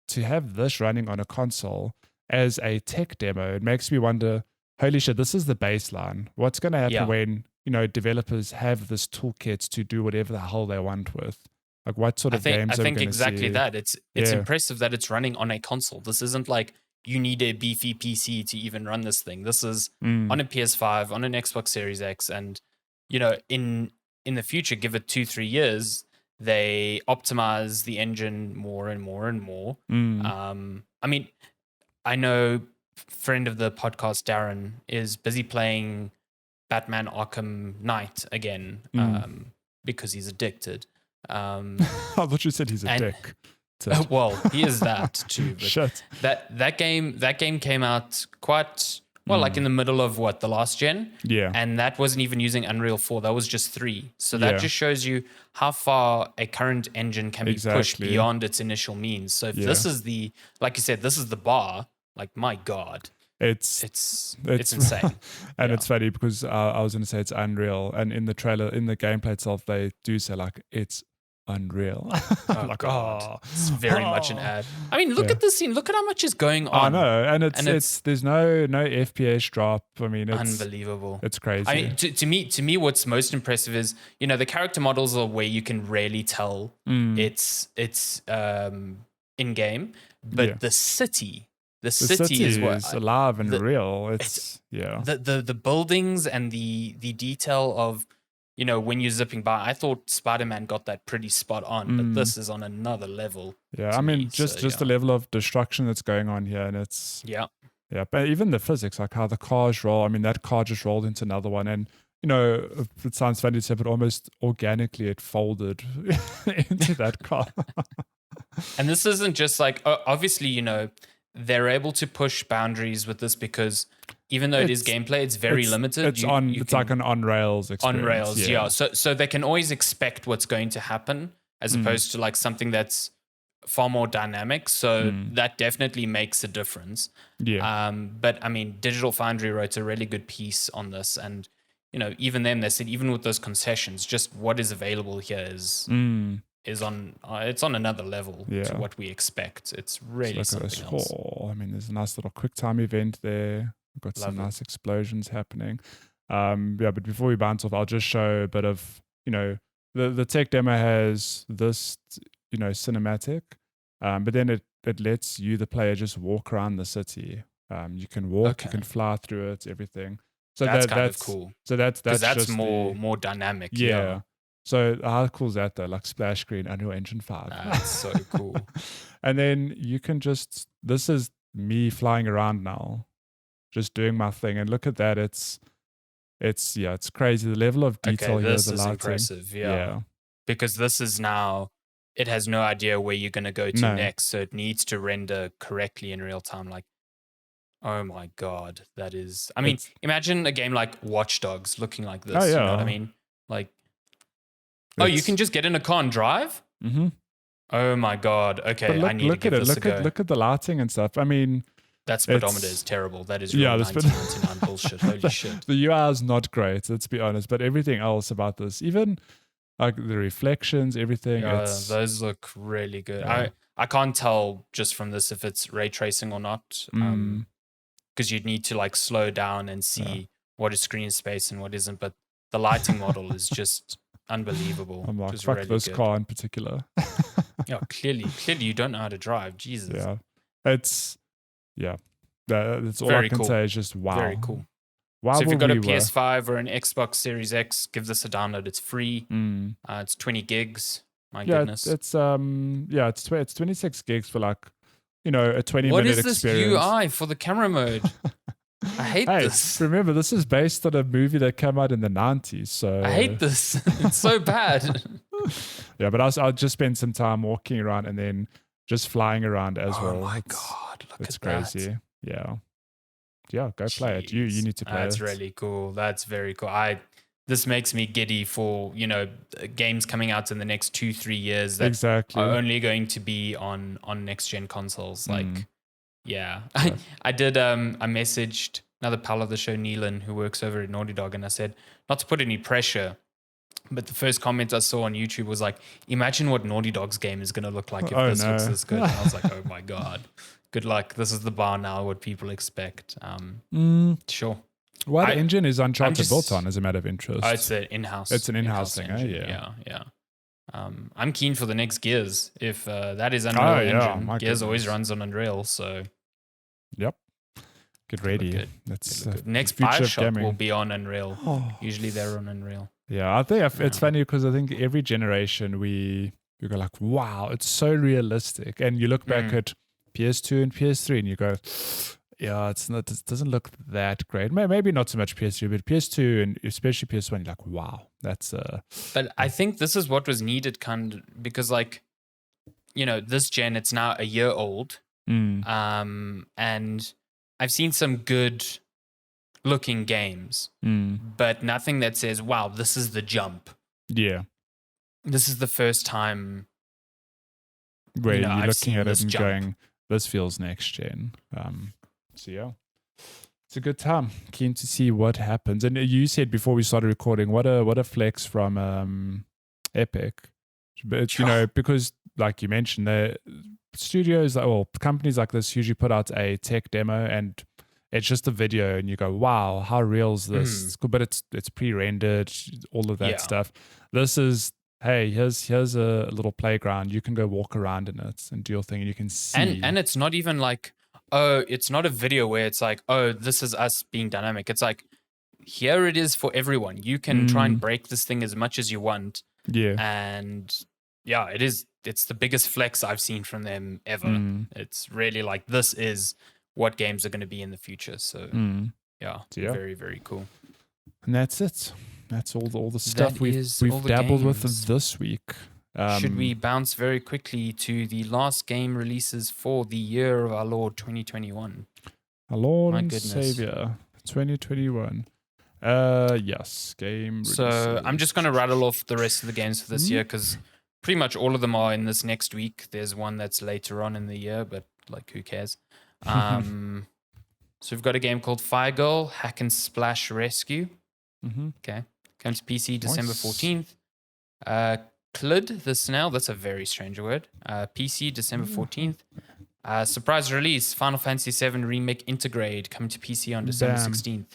to have this running on a console as a tech demo, it makes me wonder, holy shit, this is the baseline. What's going to happen when developers have this toolkit to do whatever the hell they want with? Like, what sort of games are we going to see? I think exactly that. It's impressive that it's running on a console. This isn't like you need a beefy PC to even run this thing. This is on a PS5, on an Xbox Series X, and in the future, give it 2-3 years, they optimize the engine more and more and more. I mean, I know friend of the podcast, Darren, is busy playing Batman Arkham Knight again because he's addicted. I thought you said he's a dick. Well, he is that too. But Shit. That game came out quite well, like in the middle of the last gen. Yeah. And that wasn't even using Unreal 4. That was just 3. So that just shows you how far a current engine can be pushed beyond its initial means. So if this is like you said, this is the bar, like, my God. It's insane. And it's funny because I was going to say it's Unreal. And in the trailer, in the gameplay itself, they do say like, it's Unreal. Like, God. It's very much an ad. I mean, look at this scene. Look at how much is going on. I know, and it's there's no FPS drop. I mean, it's unbelievable. It's crazy. I mean, to me, what's most impressive is the character models are where you can really tell it's in game, but the city. The city is what alive and real. It's the buildings and the detail of when you're zipping by. I thought Spider-Man got that pretty spot on, but this is on another level. Yeah, I mean, just the level of destruction that's going on here, and it's yeah. But even the physics, like how the cars roll. I mean, that car just rolled into another one, and it sounds funny to say, but almost organically it folded into that car. And this isn't just like obviously they're able to push boundaries with this because even though it is gameplay, it's very limited. It's like an on rails experience. On rails, yeah. So they can always expect what's going to happen as opposed to like something that's far more dynamic. So that definitely makes a difference. Yeah. But I mean, Digital Foundry wrote a really good piece on this, and even them, they said even with those concessions, just what is available here is is on it's on another level to what we expect. It's really something else. I mean, there's a nice little quick time event there. We've got some nice explosions happening. But before we bounce off, I'll just show a bit of, the tech demo has this, cinematic, but then it lets you, the player, just walk around the city. You can walk, you can fly through it, everything. So that's kind of cool. So that's just more dynamic. Yeah. So how cool is that though? Like splash screen, Unreal Engine 5. That's so cool. And then you can this is me flying around now, just doing my thing. And look at that. It's crazy. The level of detail here, this is impressive. Yeah. Because this is now, it has no idea where you're going to go to next. So it needs to render correctly in real time. Like, oh my God, that is, I mean, imagine a game like Watch Dogs looking like this. You know what I mean? Like, you can just get in a car and drive? Mm-hmm. Oh my God. Okay, I need to give this a go. Look at the lighting and stuff. I mean, that speedometer is terrible. That is real 1999 bullshit. Holy shit. The UI is not great, let's be honest. But everything else about this, even like the reflections, everything. Those look really good. Yeah. I can't tell just from this if it's ray tracing or not. Because you'd need to like slow down and see what is screen space and what isn't. But the lighting model is just unbelievable. I'm like, fuck really this car in particular. Clearly you don't know how to drive. Jesus. Yeah. That's all very I can say is just wow. Very cool. So if you've got a PS5 or an Xbox Series X, give this a download. It's free. It's 20 gigs. My goodness. It's 26 gigs for like, a 20-minute experience. What is this UI for the camera mode? I hate this. Remember, this is based on a movie that came out in the 90s. So I hate this. It's so bad. Yeah, but I'll just spend some time walking around and then just flying around as well. Oh my God, it's crazy. That. Yeah, go play it. You need to play it. That's really cool. That's very cool. This makes me giddy for, games coming out in the next 2-3 years that are only going to be on next gen consoles. Like, I did. I messaged another pal of the show, Neelan, who works over at Naughty Dog, and I said, not to put any pressure, but the first comment I saw on YouTube was like, imagine what Naughty Dog's game is going to look like if this looks this good. And I was like, oh my God, good luck. This is the bar now, what people expect. Sure. What engine is Uncharted built on, as a matter of interest? It's an in-house. It's an in-house thing, Yeah. I'm keen for the next Gears. If that is Unreal Engine, Gears always runs on Unreal, so... Yep. Get ready. That's next BioShock will be on Unreal. Usually they're on Unreal. Yeah, I think it's funny because I think every generation we go like, wow, it's so realistic. And you look back at PS2 and PS3 and you go... Yeah, it doesn't look that great. Maybe not so much PS3, but PS2 and especially PS1, you're like, wow, that's... But I think this is what was needed because like, this gen, it's now a year old. And I've seen some good looking games, but nothing that says, wow, this is the jump. Yeah. This is the first time where you're looking at it and going, this feels next gen. So yeah, it's a good time. Keen to see what happens. And you said before we started recording, what a flex from Epic. But because like you mentioned, the studios, companies like this usually put out a tech demo and it's just a video, and you go, wow, how real is this? It's cool, but it's pre-rendered, all of that stuff. This is, hey, here's a little playground. You can go walk around in it and do your thing, and you can see. And it's not even like, it's not a video where it's like, this is us being dynamic. It's like, here it is for everyone. You can try and break this thing as much as you want. Yeah. And it's the biggest flex I've seen from them ever. It's really like, this is what games are going to be in the future. So, very, very cool. And that's it. That's all the stuff we've dabbled with this week. Should we bounce very quickly to the last game releases for the year of our Lord 2021? Our Lord and Savior 2021. Yes, game releases. So I'm just going to rattle off the rest of the games for this year because pretty much all of them are in this next week. There's one that's later on in the year, but like who cares? So we've got a game called Fire Girl Hack and Splash Rescue. Okay. Comes to PC December 14th. Clid the Snail, that's a very strange word. PC, December 14th. Surprise release, Final Fantasy VII Remake Intergrade, coming to PC on December 16th.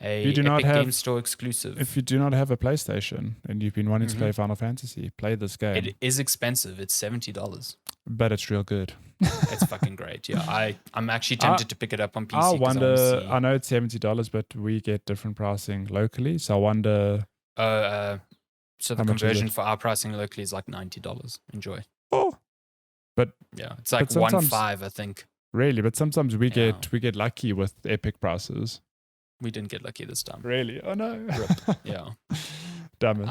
A Epic Game Store exclusive. If you do not have a PlayStation and you've been wanting to play Final Fantasy, play this game. It is expensive. It's $70. But it's real good. It's fucking great. Yeah, I'm actually tempted to pick it up on PC. I wonder, I know it's $70, but we get different pricing locally. So I wonder. So the conversion for our pricing locally is like $90. Enjoy. Oh. But yeah, it's like 1.5, I think. Really, but sometimes we get lucky with Epic prices. We didn't get lucky this time. Really? Oh no. Yeah. Damn it.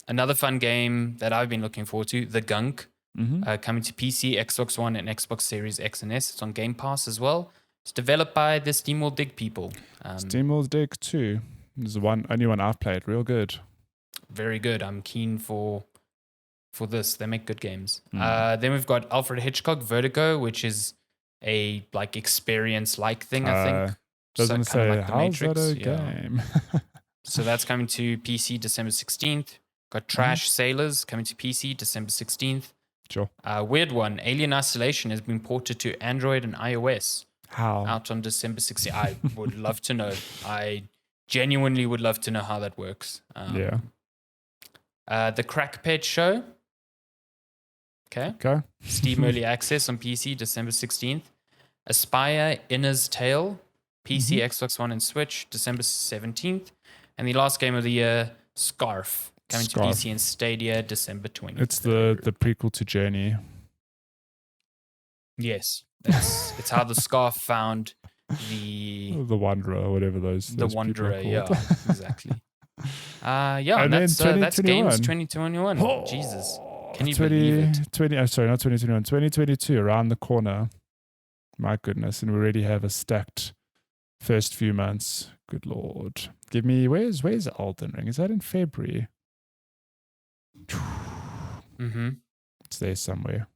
Another fun game that I've been looking forward to, The Gunk, coming to PC, Xbox One, and Xbox Series X and S. It's on Game Pass as well. It's developed by the SteamWorld Dig people. SteamWorld Dig 2. This is the only one I've played. Real good. Very good. I'm keen for this. They make good games. Then we've got Alfred Hitchcock Vertigo, which is a like experience-like thing, I think. Doesn't say like the how's Matrix. that a game? So that's coming to PC December 16th. Got Trash Sailors coming to PC December 16th. Sure. Weird one. Alien Isolation has been ported to Android and iOS. How? Out on December 16th. I would love to know. I genuinely would love to know how that works. The Crackpad Show. Okay. Steam Early Access on PC December 16th. Aspire Inner's Tale. PC, Xbox One, and Switch, December 17th. And the last game of the year, Scarf, coming to PC and Stadia, December 20th. It's the prequel to Journey. Yes. It's how the Scarf found the Wanderer, or whatever those Wanderer, yeah, exactly. And that's games 2021. Oh, Jesus. Can you believe it? 2022, around the corner. My goodness. And we already have a stacked first few months. Good Lord. Give me, where's Elden Ring? Is that in February? It's there somewhere.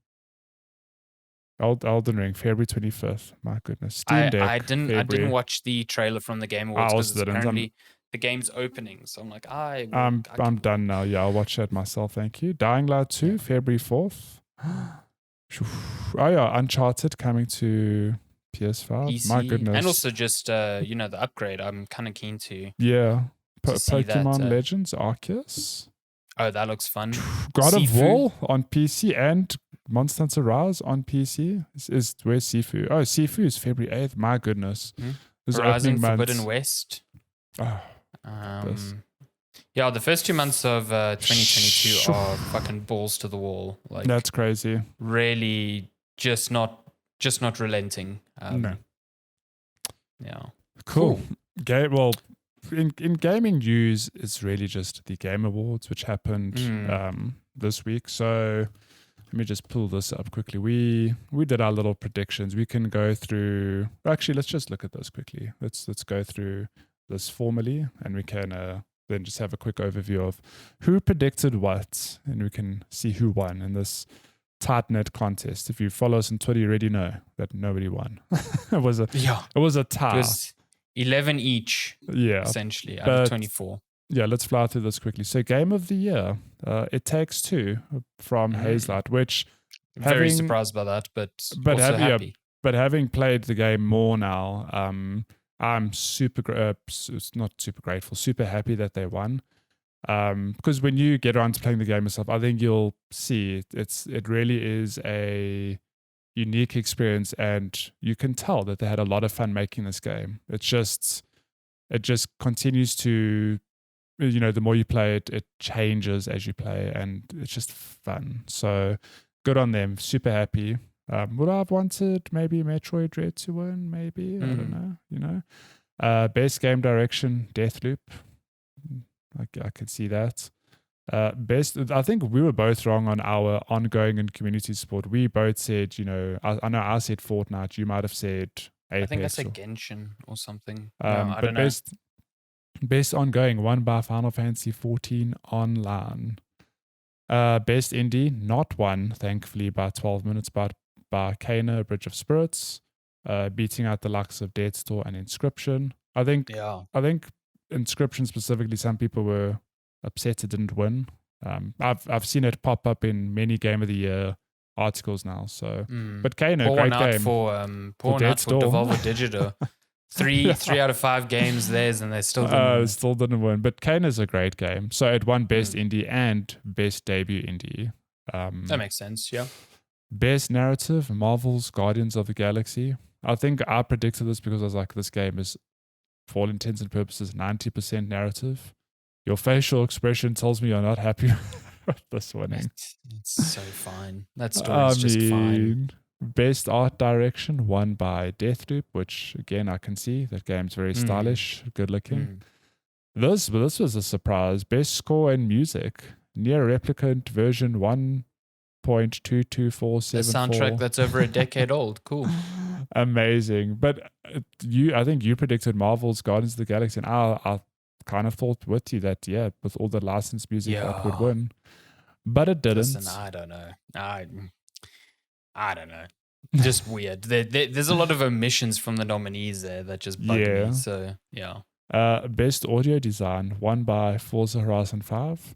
Elden Ring, February 25th. My goodness. Steam Deck, I didn't watch the trailer from the Game Awards because apparently the game's opening. So I'm like, I'm done now. Yeah, I'll watch that myself. Thank you. Dying Light 2, February 4th. Oh yeah, Uncharted coming to PS5. PC, my goodness. and also just the upgrade. I'm kind of keen to. Yeah, Pokemon Legends Arceus. Oh, that looks fun. God of War on PC and Monster Hunter Rise on PC. Where's Sifu? Oh, Sifu is February 8th. My goodness. Horizon Forbidden West. Oh, yeah, the first 2 months of 2022 are fucking balls to the wall. Like, that's crazy. Really, just not relenting. No. Yeah. Cool. Well, in gaming news, it's really just the Game Awards, which happened this week. So let me just pull this up quickly. We did our little predictions. We can go through. Actually, let's just look at those quickly. Let's go through this formally, and we can then just have a quick overview of who predicted what, and we can see who won in this tight-knit contest. If you follow us on Twitter, you already know that nobody won. It was a tie. It was 11 each, essentially, out of 24. Yeah, let's fly through this quickly. So, Game of the Year, It Takes Two from Hazelight, which... Very surprised by that, but also happy. But having played the game more now, I'm super happy that they won. Because when you get around to playing the game yourself, I think you'll see it really is a unique experience, and you can tell that they had a lot of fun making this game. It just continues to, the more you play it, it changes as you play, and it's just fun. So good on them. Super happy. Would I have wanted maybe Metroid Dread to win? Maybe I don't know. Best game direction, Deathloop. I could see that. Best, I think we were both wrong on our ongoing and community support. We both said, I know I said Fortnite. You might have said Apex. I think I said Genshin or something. I don't know. Best ongoing, won by Final Fantasy 14 Online. Best indie, not won, thankfully, by 12 minutes, but by Kana, Bridge of Spirits, beating out the likes of Dead Store and Inscription. I think Inscription specifically, some people were upset it didn't win. I've seen it pop up in many Game of the Year articles now. So, but Kano, pour great one out game pour one out for Devolver Digital. Three out of 5 games theirs, and they still didn't win. But Kano's a great game. So it won Best Indie and Best Debut Indie. That makes sense. Yeah. Best Narrative, Marvel's Guardians of the Galaxy. I think I predicted this because I was like, this game is, for all intents and purposes, 90% narrative. Your facial expression tells me you're not happy with this winning. It's so fine. That story's just fine. Best Art Direction won by Deathloop, which again I can see that game's very stylish, good looking. This was a surprise. Best Score and Music, Nier Replicant version 1.22474. A soundtrack that's over a decade old. Cool. Amazing. But I think you predicted Marvel's Guardians of the Galaxy, and I kind of thought with you that, with all the licensed music that would win. But it didn't. Listen, I don't know. I don't know. Just weird. There's a lot of omissions from the nominees there that just bug me. So, yeah. Best Audio Design won by Forza Horizon 5.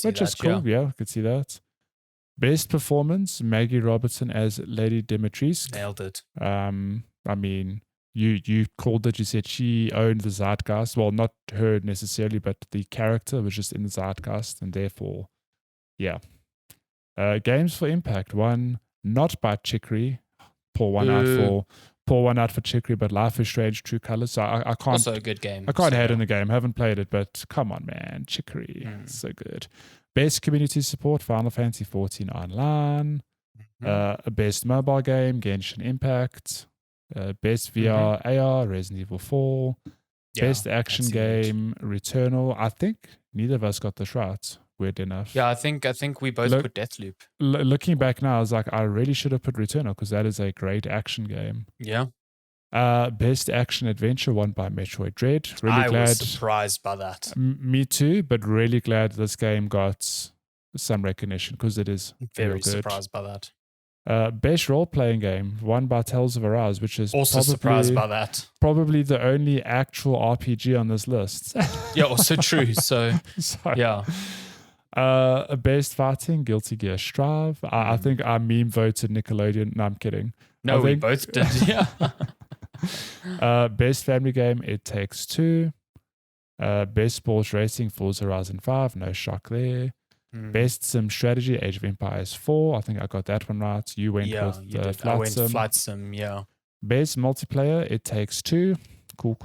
Which is cool. Yeah, I could see that. Best Performance, Maggie Robertson as Lady Dimitrescu. Nailed it. I mean, you called it, you said she owned the zeitgeist. Well, not her necessarily, but the character was just in the zeitgeist, and therefore, Games for Impact won not by Chicory. Pour one out for Chicory, but Life is Strange: True Colors. So I can't. Also a good game. I can't hate on the game. Haven't played it, but come on, man, Chicory, so good. Best Community Support, Final Fantasy 14 Online. Best Mobile Game, Genshin Impact. Best VR AR, Resident Evil 4. Best Action Game, Returnal. I think neither of us got this right, weird enough. Yeah, I think we both put Deathloop. Looking back now, I was like, I really should have put Returnal because that is a great action game. Yeah. Best Action Adventure won by Metroid Dread. I was surprised by that. Me too, but really glad this game got some recognition because it is very surprised by that. Best Role-Playing Game won by Tales of Arise, which is also surprised by that. Probably the only actual RPG on this list. Yeah, also true. So yeah. Best Fighting, Guilty Gear Strive. I think I meme voted Nickelodeon. No, I'm kidding. No, we both did. Yeah. Best Family Game, It Takes Two. Best Sports Racing, Forza Horizon 5. No shock there. Best Sim Strategy, Age of Empires 4. I think I got that one right. You went with Flight Sim. Flight Sim, yeah. Best Multiplayer, It Takes Two. Cool.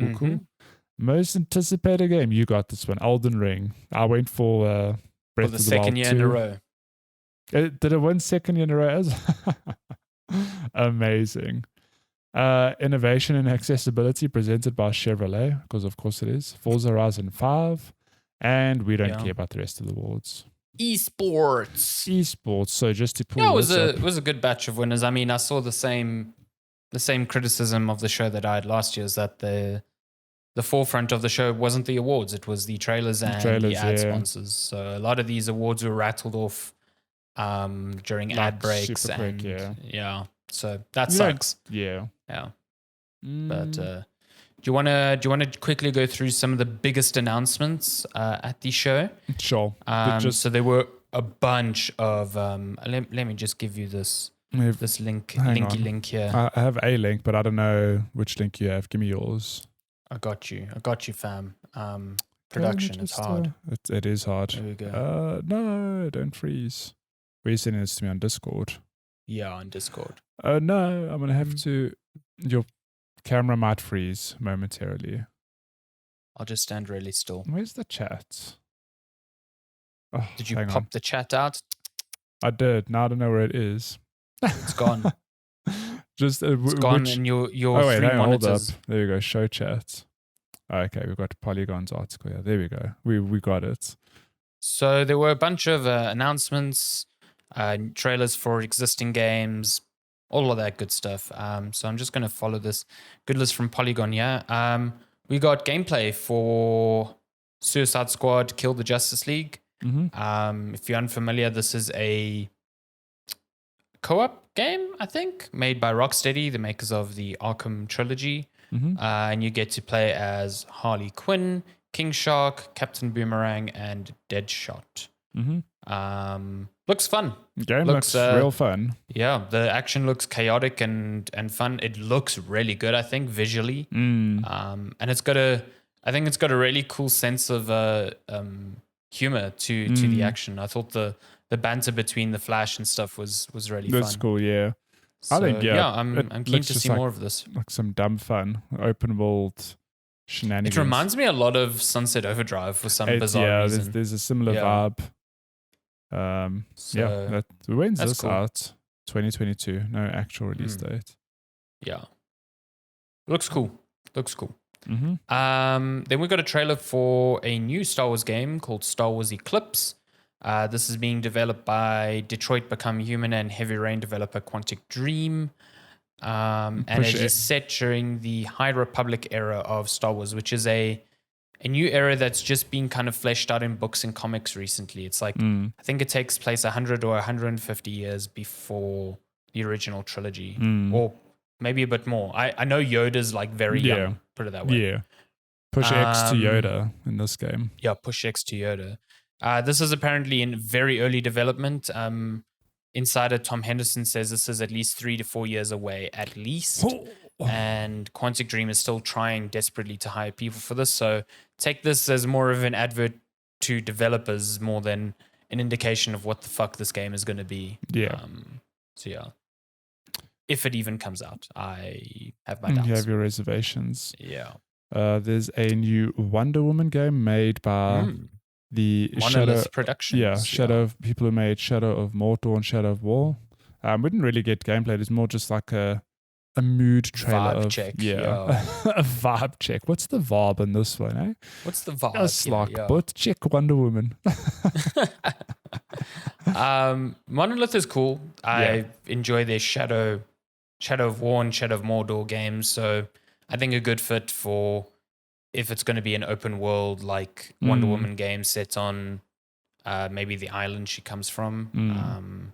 Most anticipated game, you got this one, Elden Ring. I went for Breath of the second year in a row. Did it win second year in a row? Amazing. Innovation and Accessibility presented by Chevrolet, because of course it is. Forza Horizon 5. And we don't care about the rest of the awards. Esports. So just to pull it was a good batch of winners. I mean, I saw the same criticism of the show that I had last year, is that the forefront of the show wasn't the awards, it was the trailers and the ad sponsors. So a lot of these awards were rattled off during ad breaks and so that sucks. Yeah. But do you want to quickly go through some of the biggest announcements at the show? Sure. So there were a bunch of let me just give you this link here. I have a link, but I don't know which link you have. Give me yours. I got you, fam. Production is hard. It is hard. There we go. No, don't freeze. Were you sending this to me on Discord? Yeah, on Discord. No, I'm gonna have to. Your camera might freeze momentarily. I'll just stand really still. Where's the chat? Oh, did you pop the chat out? I did. Now I don't know where it is. It's gone. Just it's gone in your three monitors. Hold up. There you go. Show chat. Okay, we've got Polygon's article. Yeah, there we go. We got it. So there were a bunch of announcements, trailers for existing games, all of that good stuff. So I'm just going to follow this good list from Polygon here. We got gameplay for Suicide Squad: Kill the Justice League. If you're unfamiliar, this is a co-op game, I think, made by Rocksteady, the makers of the Arkham trilogy. And you get to play as Harley Quinn, King Shark, Captain Boomerang, and Deadshot. Looks fun. Game looks real fun. Yeah, the action looks chaotic and fun. It looks really good, I think, visually. And I think it's got a really cool sense of humor to the action. I thought the banter between the Flash and stuff was really fun. That's cool, yeah. So, I think, I'm keen to see more of this. Like some dumb fun, open world shenanigans. It reminds me a lot of Sunset Overdrive for some bizarre reason. There's a similar vibe. When's this out? 2022. No actual release date. Yeah. Looks cool. Then we got a trailer for a new Star Wars game called Star Wars Eclipse. This is being developed by Detroit Become Human and Heavy Rain developer Quantic Dream. And it is set during the High Republic era of Star Wars, which is a new era that's just been kind of fleshed out in books and comics recently. It's like, I think it takes place 100 or 150 years before the original trilogy, or maybe a bit more. I know Yoda's like very young, put it that way. Yeah. Push X to Yoda in this game. Yeah, push X to Yoda. This is apparently in very early development. Insider Tom Henderson says this is at least 3 to 4 years away, at least. And Quantic Dream is still trying desperately to hire people for this. So take this as more of an advert to developers more than an indication of what the fuck this game is going to be. Yeah. If it even comes out, I have my doubts. You have your reservations. Yeah. There's a new Wonder Woman game made by the Monolith Productions. Yeah, people who made Shadow of Mordor and Shadow of War. We didn't really get gameplay. It's more just like a mood trailer. Vibe check. Yeah. A vibe check. What's the vibe in this one, eh? What's the vibe? It's like, but check Wonder Woman. Monolith is cool. I enjoy their Shadow of War and Shadow of Mordor games. So I think a good fit for if it's going to be an open world like Wonder Woman game set on maybe the island she comes from.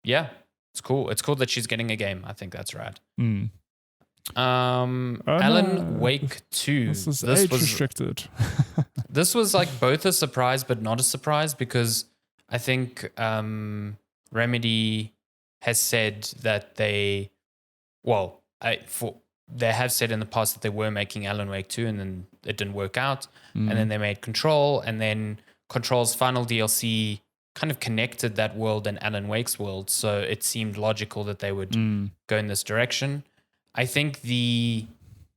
It's cool. It's cool that she's getting a game. I think that's rad. Alan Wake 2. This was age restricted. This was like both a surprise but not a surprise because I think Remedy has said that they have said in the past that they were making Alan Wake 2 and then it didn't work out. And then they made Control, and then Control's final DLC kind of connected that world and Alan Wake's world. So it seemed logical that they would go in this direction. I think the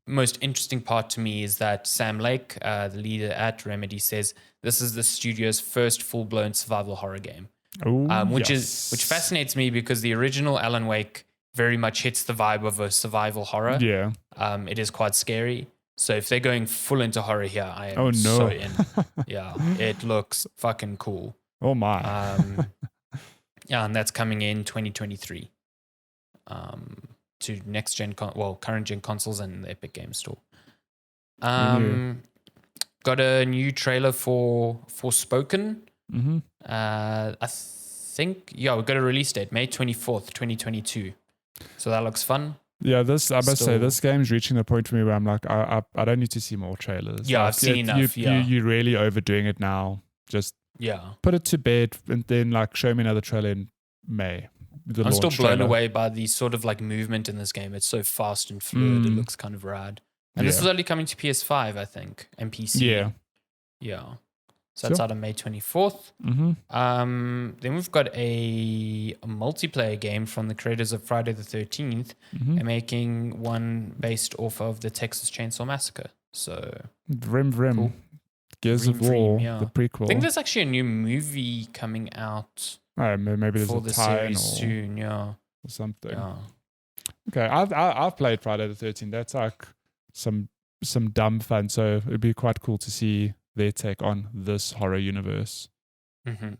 most interesting part to me is that Sam Lake, the leader at Remedy, says this is the studio's first full-blown survival horror game. Which fascinates me because the original Alan Wake very much hits the vibe of a survival horror. Yeah. It is quite scary. So if they're going full into horror here, I am so in. Yeah, it looks fucking cool. Oh my. And that's coming in 2023 to next gen, current gen consoles and the Epic Games Store. Got a new trailer for Forspoken. I think, we got a release date, May 24th, 2022. So that looks fun. Yeah, I must say, this game's reaching the point for me where I'm like, I don't need to see more trailers. Yeah, like, I've seen enough. You're really overdoing it now. Just put it to bed and then like show me another trailer in May. I'm still blown away by the sort of like movement in this game. It's so fast and fluid. It looks kind of rad. And this is only coming to PS5, I think, and PC. Yeah. So that's out on May 24th. Then we've got a multiplayer game from the creators of Friday the 13th. They're making one based off of the Texas Chainsaw Massacre. So Vrim. Cool. Gears of War, the prequel. I think there's actually a new movie coming out. Maybe there's for a the tie-in series soon, or something. Yeah. Okay, I've played Friday the 13th. That's like some dumb fun. So it'd be quite cool to see their take on this horror universe. Grim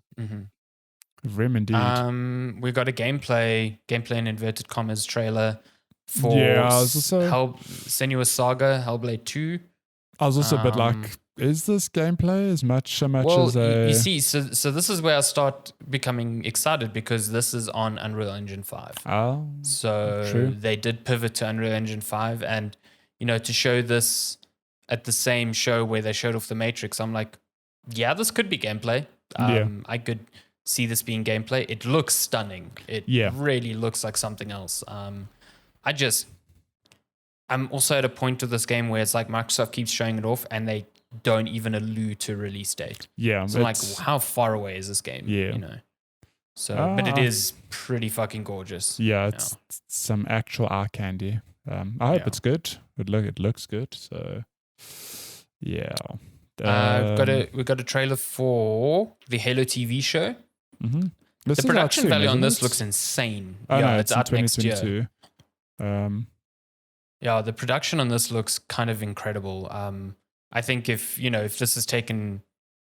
indeed. We got a gameplay in inverted commas trailer for Senua's Saga, Hellblade 2. I was also a bit like, is this gameplay as much as you see, so this is where I start becoming excited because this is on Unreal Engine 5. Oh, so true. They did pivot to Unreal Engine 5, and to show this at the same show where they showed off the Matrix, I'm like, yeah, this could be gameplay. I could see this being gameplay. It looks stunning. It really looks like something else. I'm also at a point of this game where it's like Microsoft keeps showing it off and they don't even allude to release date. Yeah. So like, how far away is this game? Yeah. You know. So, but it is pretty fucking gorgeous. Yeah, it's some actual eye candy. I hope it's good. It looks good. So, yeah. We've got a trailer for the Halo TV show. Mm-hmm. The production value on this looks insane. No, it's out next year. The production on this looks kind of incredible. I think if this is taken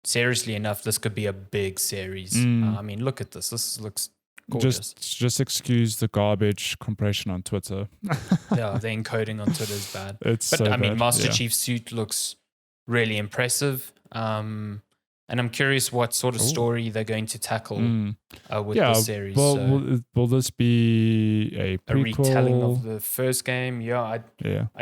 seriously enough, this could be a big series. I mean, look at this. This looks gorgeous. Just excuse the garbage compression on Twitter. The encoding on Twitter is bad. I mean, Master Chief's suit looks really impressive. And I'm curious what sort of story they're going to tackle with this series. Well, will this be a prequel? A retelling of the first game? I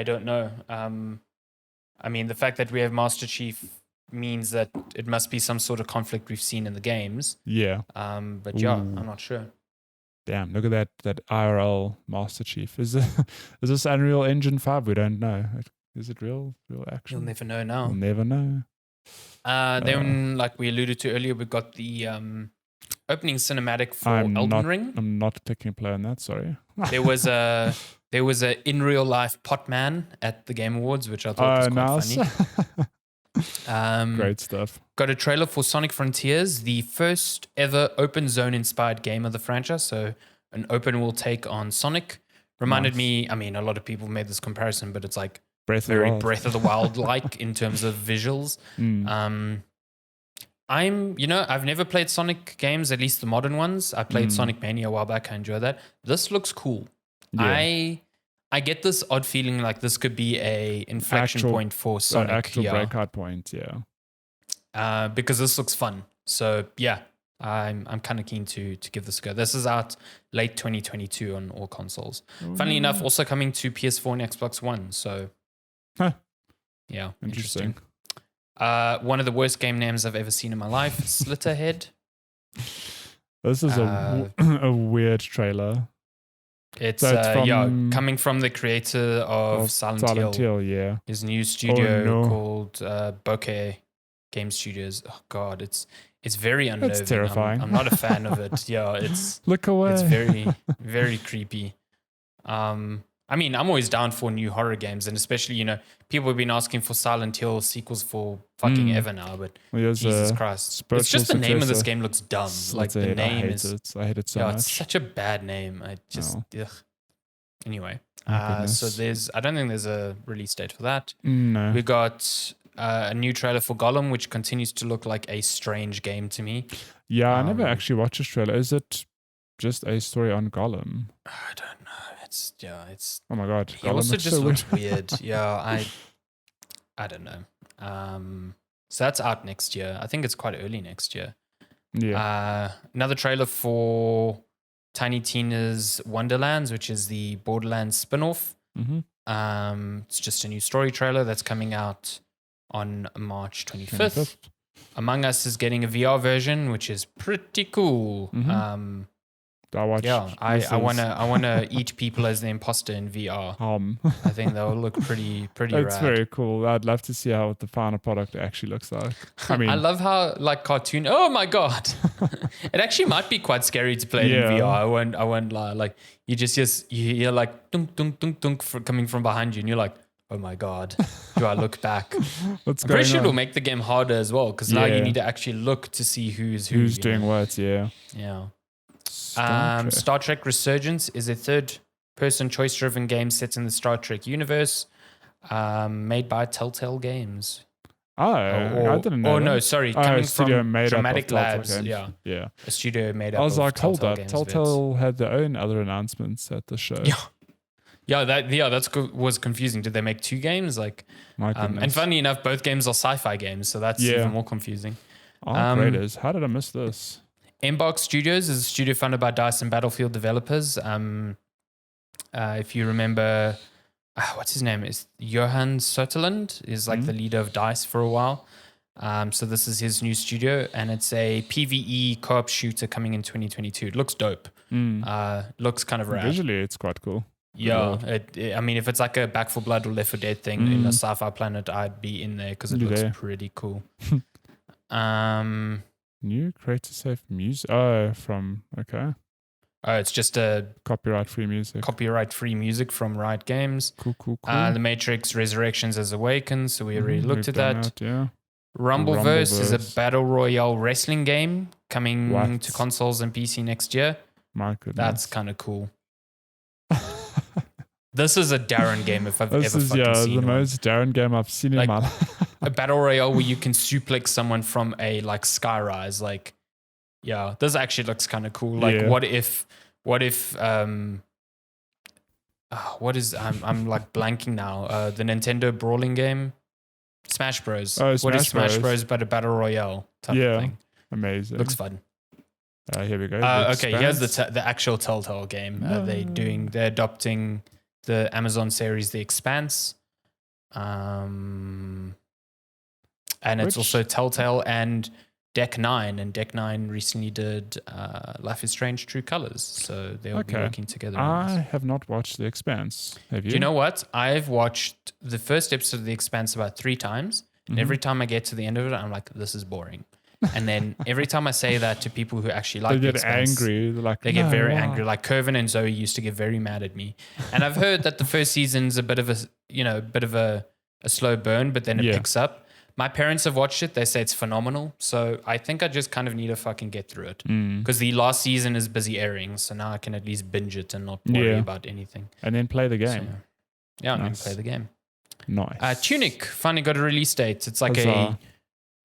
don't know. I mean, the fact that we have Master Chief means that it must be some sort of conflict we've seen in the games. Yeah. I'm not sure. Damn, look at that IRL Master Chief. Is this Unreal Engine 5? We don't know. Is it real action? You'll never know now. We'll never know. Then, like we alluded to earlier, we've got the opening cinematic for Elden Ring. I'm not clicking play on that, sorry. There was a in real life Potman at the Game Awards, which I thought was quite funny. Great stuff. Got a trailer for Sonic Frontiers, the first ever open zone inspired game of the franchise. So an open world take on Sonic. Reminded me, I mean, a lot of people made this comparison, but it's like Breath of the Wild like in terms of visuals. I've never played Sonic games, at least the modern ones. I played Sonic Mania a while back. I enjoy that. This looks cool. Yeah. I get this odd feeling like this could be a inflection point for Sonic. Actual breakout point, yeah. Because this looks fun. So yeah, I'm kind of keen to give this a go. This is out late 2022 on all consoles. Funnily enough, also coming to PS4 and Xbox One. So yeah, interesting. One of the worst game names I've ever seen in my life, Slitterhead. This is a weird trailer. It's coming from the creator of Silent Hill. Yeah. His new studio called Bokeh Game Studios. Oh God, it's very unnerving. It's terrifying. I'm not a fan of it. Yeah, it's look away. It's very, very creepy. I mean, I'm always down for new horror games, and especially, people have been asking for Silent Hill sequels for fucking ever now, but Jesus Christ. It's just the name of this game looks dumb. Like the name is... I hate it so much. It's such a bad name. Anyway, so I don't think there's a release date for that. No. We got a new trailer for Gollum, which continues to look like a strange game to me. Yeah, I never actually watched this trailer. Is it just a story on Gollum? I don't know. It's oh my God. He also just looks weird. Yeah, I don't know. So that's out next year. I think it's quite early next year. Yeah. Another trailer for Tiny Tina's Wonderlands, which is the Borderlands spin-off. It's just a new story trailer that's coming out on March 25th. Among Us is getting a VR version, which is pretty cool. I wanna eat people as the imposter in VR. I think that will look pretty It's rad. very cool. I'd love to see how the final product actually looks like. I mean, I love how like cartoon. Oh my God, it actually might be quite scary to play it in VR. I won't lie. Like you hear like dunk dunk dunk dunk coming from behind you, and you're like, oh my God, do I look back? I'm pretty sure it'll make the game harder as well, because now you need to actually look to see who's doing what. Yeah. Star Trek Resurgence is a third-person choice-driven game set in the Star Trek universe, made by Telltale Games. I didn't know. Oh no, sorry, coming from Dramatic Labs. Yeah, a studio made up. I was like, hold up, Games Telltale had their own other announcements at the show. That was confusing. Did they make two games? Like, and funny enough, both games are sci-fi games, so that's even more confusing. Graders. How did I miss this? Embark Studios is a studio funded by DICE and Battlefield developers. If you remember, what's his name? Is Johan Soderlund is like the leader of DICE for a while. So this is his new studio, and it's a PvE co-op shooter coming in 2022. It looks dope. Looks kind of rad. Visually, it's quite cool. Yeah, I mean, if it's like a Back 4 Blood or Left 4 Dead thing in a sci-fi planet, I'd be in there because it looks pretty cool. New creator safe music. Oh, it's just a copyright-free music from Riot Games. Cool. The Matrix Resurrections as Awakens, so we already looked at that. Yeah. Rumbleverse is a battle royale wrestling game coming to consoles and PC next year. My goodness. That's kind of cool. This is a Darren game if I've ever fucking seen one. This is the most Darren game I've seen in my life. A battle royale where you can suplex someone from a like skyrise. Like, yeah, this actually looks kind of cool. Like, what if I'm like blanking now. The Nintendo brawling game, Smash Bros. What is Smash Bros. But a battle royale type of thing? Amazing. Looks fun. Here we go. Okay, here's the actual Telltale game. They're adopting the Amazon series The Expanse, and it's also Telltale and Deck 9, and Deck 9 recently did Life is Strange: True Colors, so they'll be working together. I have not watched The Expanse. Have you? Do you know what? I've watched the first episode of The Expanse about 3 times, and every time I get to the end of it, I'm like, this is boring. And then every time I say that to people who actually like they The get Expanse, angry. They get very angry. Like Kervin and Zoe used to get very mad at me. And I've heard that the first season's a bit of a slow burn, but then it picks up. My parents have watched it. They say it's phenomenal. So I think I just kind of need to fucking get through it. Because the last season is busy airing. So now I can at least binge it and not worry about anything. And then play the game. So, and then play the game. Nice. Tunic finally got a release date. It's like a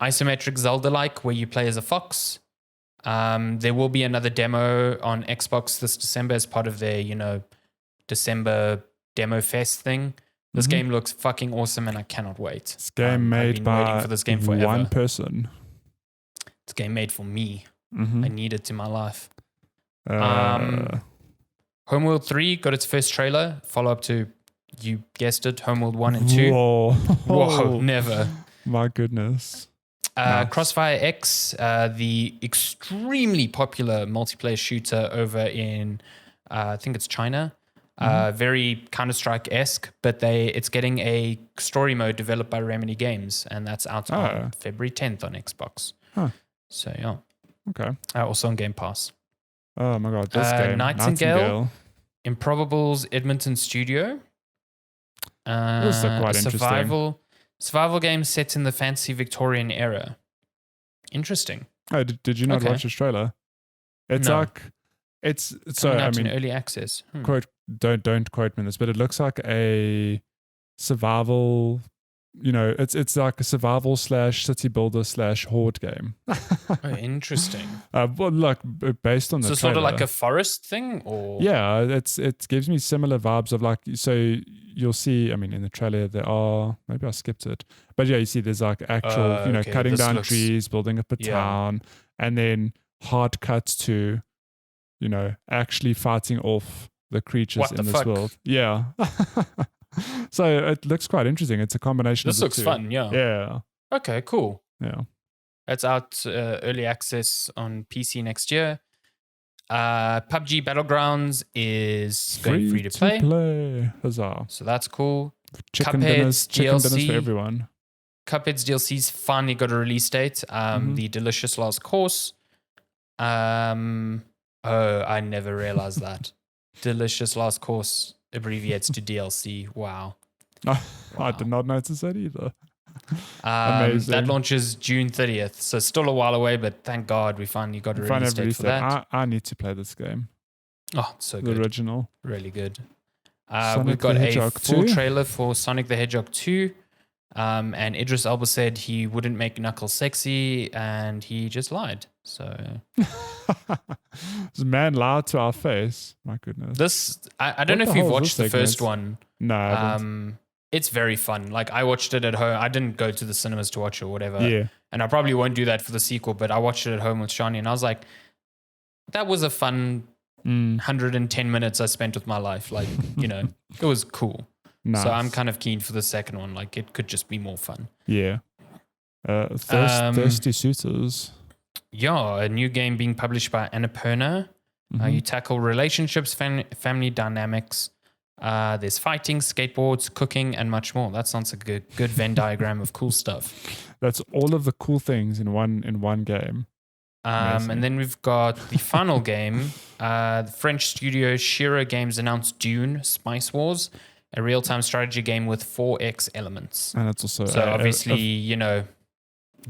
isometric Zelda-like where you play as a fox. There will be another demo on Xbox this December as part of their, December demo fest thing. This game looks fucking awesome and I cannot wait. It's a game made by for this game forever. One person. It's a game made for me. I need it in my life. Homeworld 3 got its first trailer. Follow up to, you guessed it, Homeworld 1 and 2. Whoa, never. My goodness. Nice. Crossfire X, the extremely popular multiplayer shooter over in, I think it's China. Very Counter-Strike-esque, but it's getting a story mode developed by Remedy Games, and that's out on February 10th on Xbox. So, yeah. Okay. Also on Game Pass. Oh, my God. This game. Nightingale. Improbable's Edmonton studio. This is quite interesting. Survival game set in the fancy Victorian era. Interesting. Oh, did you not watch this trailer? It's it's so I mean, early access. Quote, don't quote me on this, but it looks like a survival. It's like a survival / city builder / horde game. Interesting. Well, look, based on the trailer, sort of like a forest thing, or it gives me similar vibes of like, so you'll see. I mean, in the trailer there are, maybe I skipped it, but you see there's like actual cutting down trees, building up a town, and then hard cuts to actually fighting off the creatures in this world. Yeah. So it looks quite interesting. It's a combination of the two. This looks fun, yeah. Yeah. Okay, cool. Yeah. It's out early access on PC next year. PUBG Battlegrounds is going free to play. Huzzah. So that's cool. Chicken dinners for everyone. Cuphead's DLC's finally got a release date. The Delicious Last Course. I never realized that. Delicious Last Course abbreviates to DLC. Wow. I did not notice that either. Amazing. That launches June 30th, so still a while away, but thank God we finally got a release date for that. I need to play this game. Oh, so good. The original. Really good. We've got a full trailer for Sonic the Hedgehog 2. And Idris Elba said he wouldn't make Knuckles sexy, and he just lied. So this man lied to our face. My goodness. I don't know if you've watched the first one. No, I haven't. It's very fun. Like, I watched it at home. I didn't go to the cinemas to watch it or whatever. Yeah. And I probably won't do that for the sequel, but I watched it at home with Shani, and I was like, that was a fun 110 minutes I spent with my life. Like, it was cool. Nice. So I'm kind of keen for the second one. Like, it could just be more fun. Yeah. Thirsty Suitors. Yeah, a new game being published by Annapurna. You tackle relationships, family dynamics. There's fighting, skateboards, cooking, and much more. That sounds like a good Venn diagram of cool stuff. That's all of the cool things in one game. And then we've got the final game. The French studio Shira Games announced Dune: Spice Wars, a real-time strategy game with 4X elements. And it's also obviously,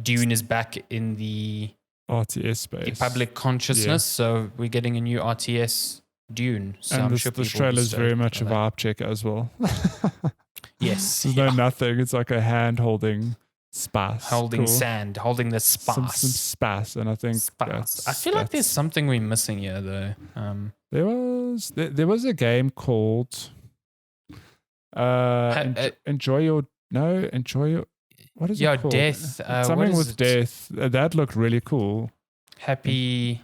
Dune is back in the RTS space, the public consciousness. So we're getting a new RTS Dune. So and I'm sure the trailer is very much a vibe check as well. Yes, there's no nothing. It's like a hand holding spas, holding sand, holding the spas, some spas, and I think spas. I feel like there's something we're missing here, though. There was a game called Enjoy Your. What is it called? Death. Something with death. That looked really cool. Happy.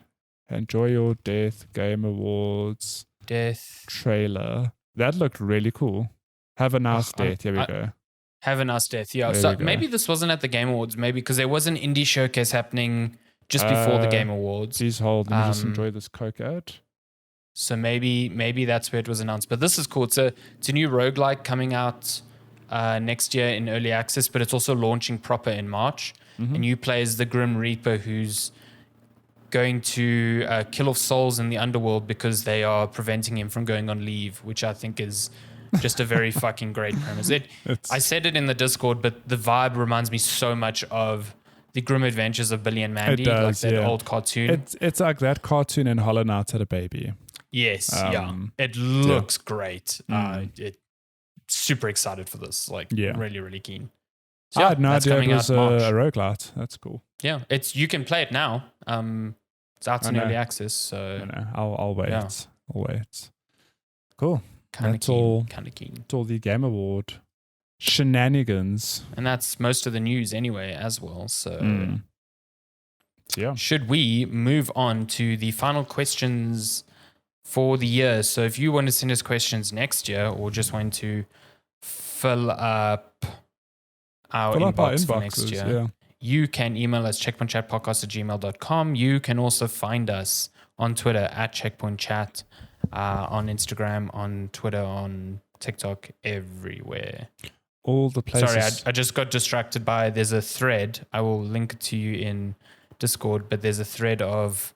Enjoy Your Death Game Awards. Death. Trailer. That looked really cool. Have a nice death. Here we go. Have a nice death. Yeah. So maybe this wasn't at the Game Awards. Maybe because there was an indie showcase happening just before the Game Awards. Please hold. Let me just enjoy this Coke ad. So maybe that's where it was announced. But this is cool. It's a new roguelike coming out next year in early access, but it's also launching proper in March. And you play as the Grim Reaper who's going to kill off souls in the underworld because they are preventing him from going on leave, which I think is just a very fucking great premise. I said it in the Discord, but the vibe reminds me so much of the Grim Adventures of Billy and Mandy, like that old cartoon. It's like that cartoon in Hollow Knight had a baby. Yes, it looks great. Super excited for this. Really, really keen. So, I had no idea it was a roguelite. That's cool. Yeah, you can play it now. It's out in early access, so I'll wait. Yeah. I'll wait. Cool. Kind of keen. It's all the Game Award shenanigans, and that's most of the news anyway, as well. So, should we move on to the final questions for the year? So, if you want to send us questions next year, or just want to fill up our inbox for next year, you can email us checkpointchatpodcast@gmail.com. You can also find us on Twitter @checkpointchat, on Instagram, on Twitter, on TikTok, everywhere. All the places. Sorry, I just got distracted by, there's a thread. I will link it to you in Discord, but there's a thread of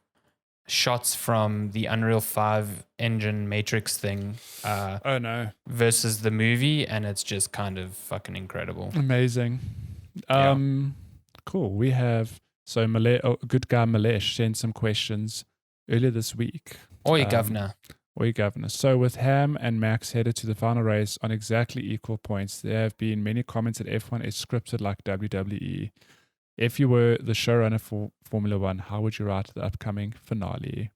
shots from the Unreal 5 engine Matrix thing. Versus the movie, and it's just kind of fucking incredible. Amazing. Cool. We have good guy Malesh sent some questions earlier this week. Oi, Governor. So with Ham and Max headed to the final race on exactly equal points, there have been many comments that F1 is scripted like WWE. If you were the showrunner for Formula One, how would you write the upcoming finale?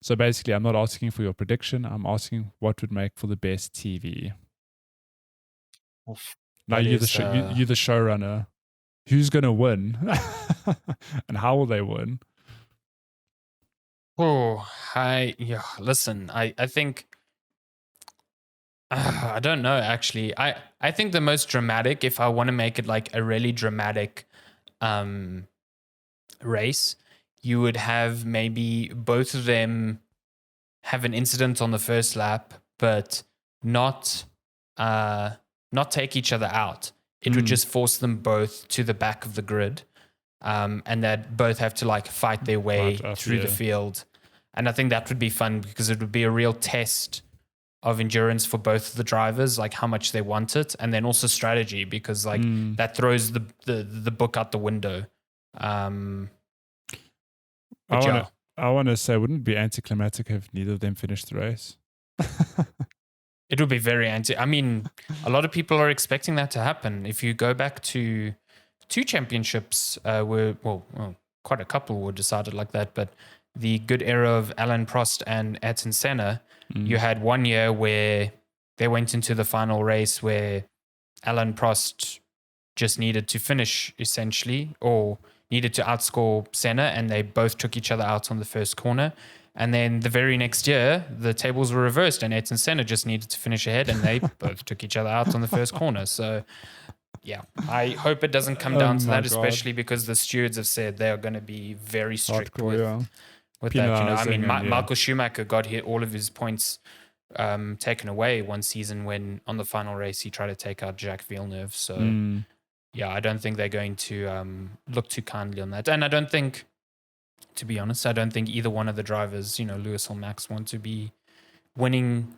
So basically, I'm not asking for your prediction. I'm asking what would make for the best TV. Now you're the showrunner. Who's going to win? And how will they win? Listen, I think, I don't know, actually. I think the most dramatic, if I want to make it like a really dramatic race, you would have maybe both of them have an incident on the first lap, but not take each other out. It would just force them both to the back of the grid. And that both have to like fight their way through the field. And I think that would be fun because it would be a real test of endurance for both of the drivers, like how much they want it, and then also strategy, because like that throws the book out the window. I want to say, wouldn't it be anticlimactic if neither of them finished the race? It would be very I mean, a lot of people are expecting that to happen. If you go back to 2 championships, quite a couple were decided like that, but the good era of Alain Prost and Ayrton Senna, you had one year where they went into the final race where Alain Prost just needed to finish, essentially, or needed to outscore Senna, and they both took each other out on the first corner. And then the very next year, the tables were reversed, and Ayrton Senna just needed to finish ahead, and they both took each other out on the first corner. So Yeah, I hope it doesn't come down to that, especially because the stewards have said they are going to be very strict with that. I mean, Michael Schumacher got all of his points taken away one season when on the final race he tried to take out Jacques Villeneuve. So yeah, I don't think they're going to look too kindly on that. And I don't think, to be honest, I don't think either one of the drivers, Lewis or Max, want to be winning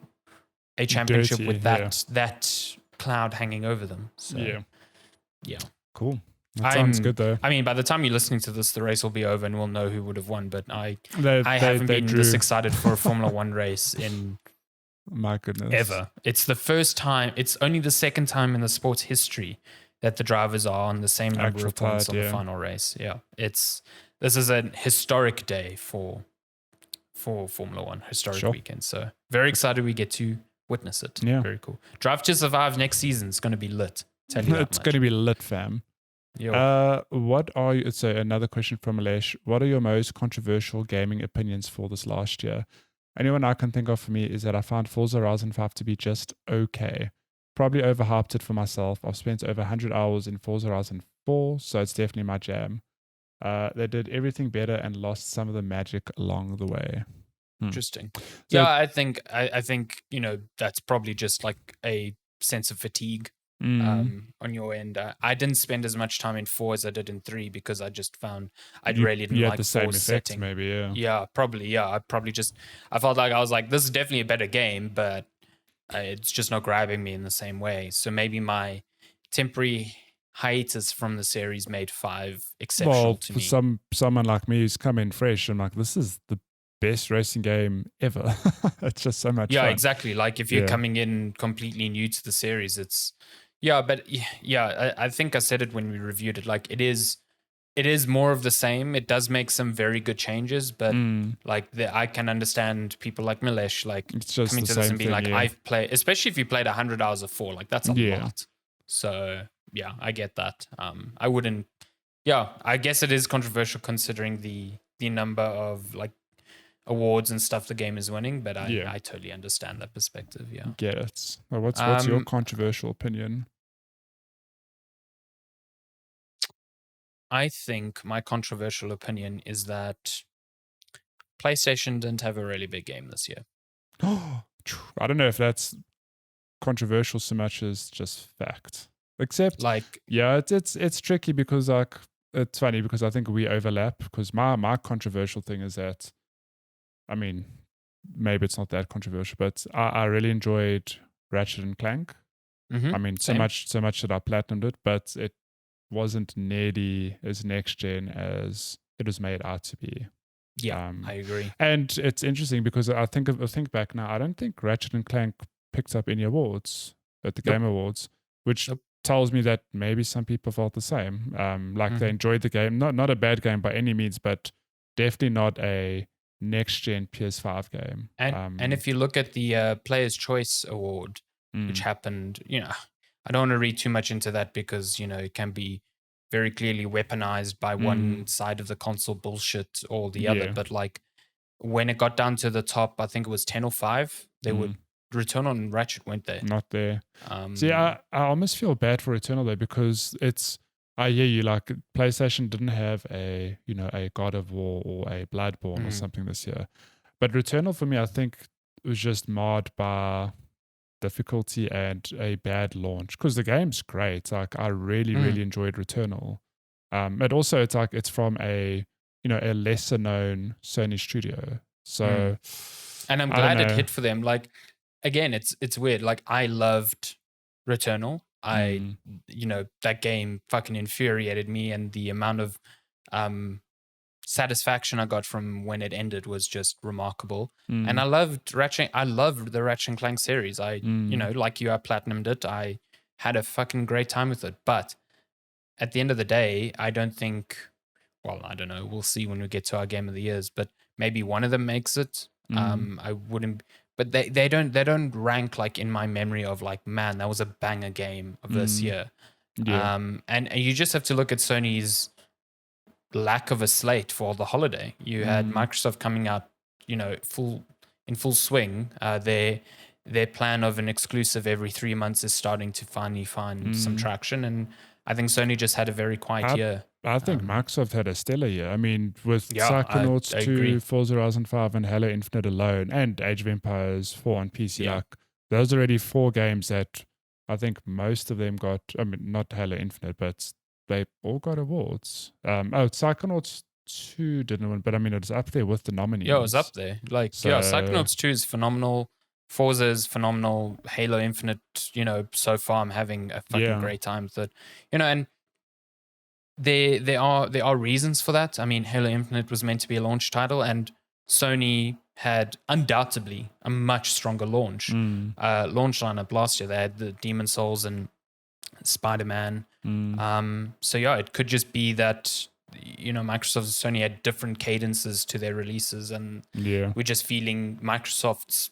a championship with that cloud hanging over them. So yeah. Cool. That sounds good though. I mean, by the time you're listening to this, the race will be over and we'll know who would have won. But I haven't been this excited for a Formula One race in my goodness ever. It's the first time. It's only the second time in the sport's history that the drivers are on the same number of points on the final race. Yeah, this is a historic day for Formula One, historic weekend. So very excited we get to witness it. Yeah, very cool. Drive to Survive next season is going to be lit. It's going to be lit, fam. What are you? So another question from Alesh. What are your most controversial gaming opinions for this last year? Anyone I can think of for me is that I found Forza Horizon 5 to be just okay. Probably overhyped it for myself. I've spent over 100 hours in Forza Horizon 4, so it's definitely my jam. They did everything better and lost some of the magic along the way. Interesting. So, I think that's probably just like a sense of fatigue. On your end. I didn't spend as much time in 4 as I did in 3 because I just found I really didn't like the same 4's effects, setting. Maybe, I felt like I was like, this is definitely a better game, but it's just not grabbing me in the same way. So maybe my temporary hiatus from the series made 5 exceptional to me. For someone like me who's come in fresh, I'm like, this is the best racing game ever. It's just so much fun. Exactly. Like if you're coming in completely new to the series, it's I think I said it when we reviewed it. Like it is more of the same. It does make some very good changes, but I can understand people like Milesh coming to this and being like, I've played, especially if you played 100 hours of 4, like that's a lot. So yeah, I get that. I wouldn't. Yeah, I guess it is controversial considering the number of like awards and stuff the game is winning, but I totally understand that perspective. Yeah, get it. Well, what's your controversial opinion? I think my controversial opinion is that PlayStation didn't have a really big game this year. I don't know if that's controversial so much as just fact. Except, it's tricky because it's funny because I think we overlap. Because my controversial thing is that, I mean, maybe it's not that controversial, but I really enjoyed Ratchet and Clank. Mm-hmm. I mean, so much that I platinumed it, but it wasn't nearly as next gen as it was made out to be. Yeah, I agree. And it's interesting because I think back now, I don't think Ratchet and Clank picked up any awards at the Game Awards, which tells me that maybe some people felt the same. They enjoyed the game, not a bad game by any means, but definitely not a next gen PS5 game. And if you look at the Player's Choice Award, which happened, I don't want to read too much into that because it can be very clearly weaponized by one side of the console bullshit or the other. But like when it got down to the top, I think it was 10 or 5, they would Returnal and Ratchet weren't there. Not there. See, I almost feel bad for Returnal though because I hear you, like PlayStation didn't have a God of War or a Bloodborne or something this year. But Returnal for me, I think was just marred by difficulty and a bad launch because the game's great. Like I really, really enjoyed Returnal. But also it's from a lesser known Sony studio. So and I'm glad it hit for them. Like again, it's weird. Like I loved Returnal. That game fucking infuriated me, and the amount of satisfaction I got from when it ended was just remarkable. And I loved Ratchet. I loved the Ratchet and Clank series. I like you, I platinumed it. I had a fucking great time with it. But at the end of the day, I don't think. Well, I don't know. We'll see when we get to our Game of the Years. But maybe one of them makes it. I wouldn't. But they don't rank like in my memory of like, man, that was a banger game of this year. Yeah. And you just have to look at Sony's lack of a slate for the holiday. You had Microsoft coming out, in full swing. Their their plan of an exclusive every 3 months is starting to finally find some traction. And I think Sony just had a very quiet year. I think Microsoft had a stellar year. I mean, with Psychonauts I 2, agree. Forza Horizon 5, and Halo Infinite alone, and Age of Empires 4 on PC, Yeah. like those are already 4 games that I think most of them got. I mean, not Halo Infinite, but they all got awards. Psychonauts 2 didn't win, but I mean, it was up there with the nominees. Yeah, it was up there. Like, Psychonauts 2 is phenomenal. Forza is phenomenal. Halo Infinite, so far I'm having a fucking great time with it. And there are reasons for that. I mean, Halo Infinite was meant to be a launch title, and Sony had undoubtedly a much stronger launch lineup last year. They had the Demon Souls and Spider-Man. So yeah, it could just be that Microsoft and Sony had different cadences to their releases, and we're just feeling Microsoft's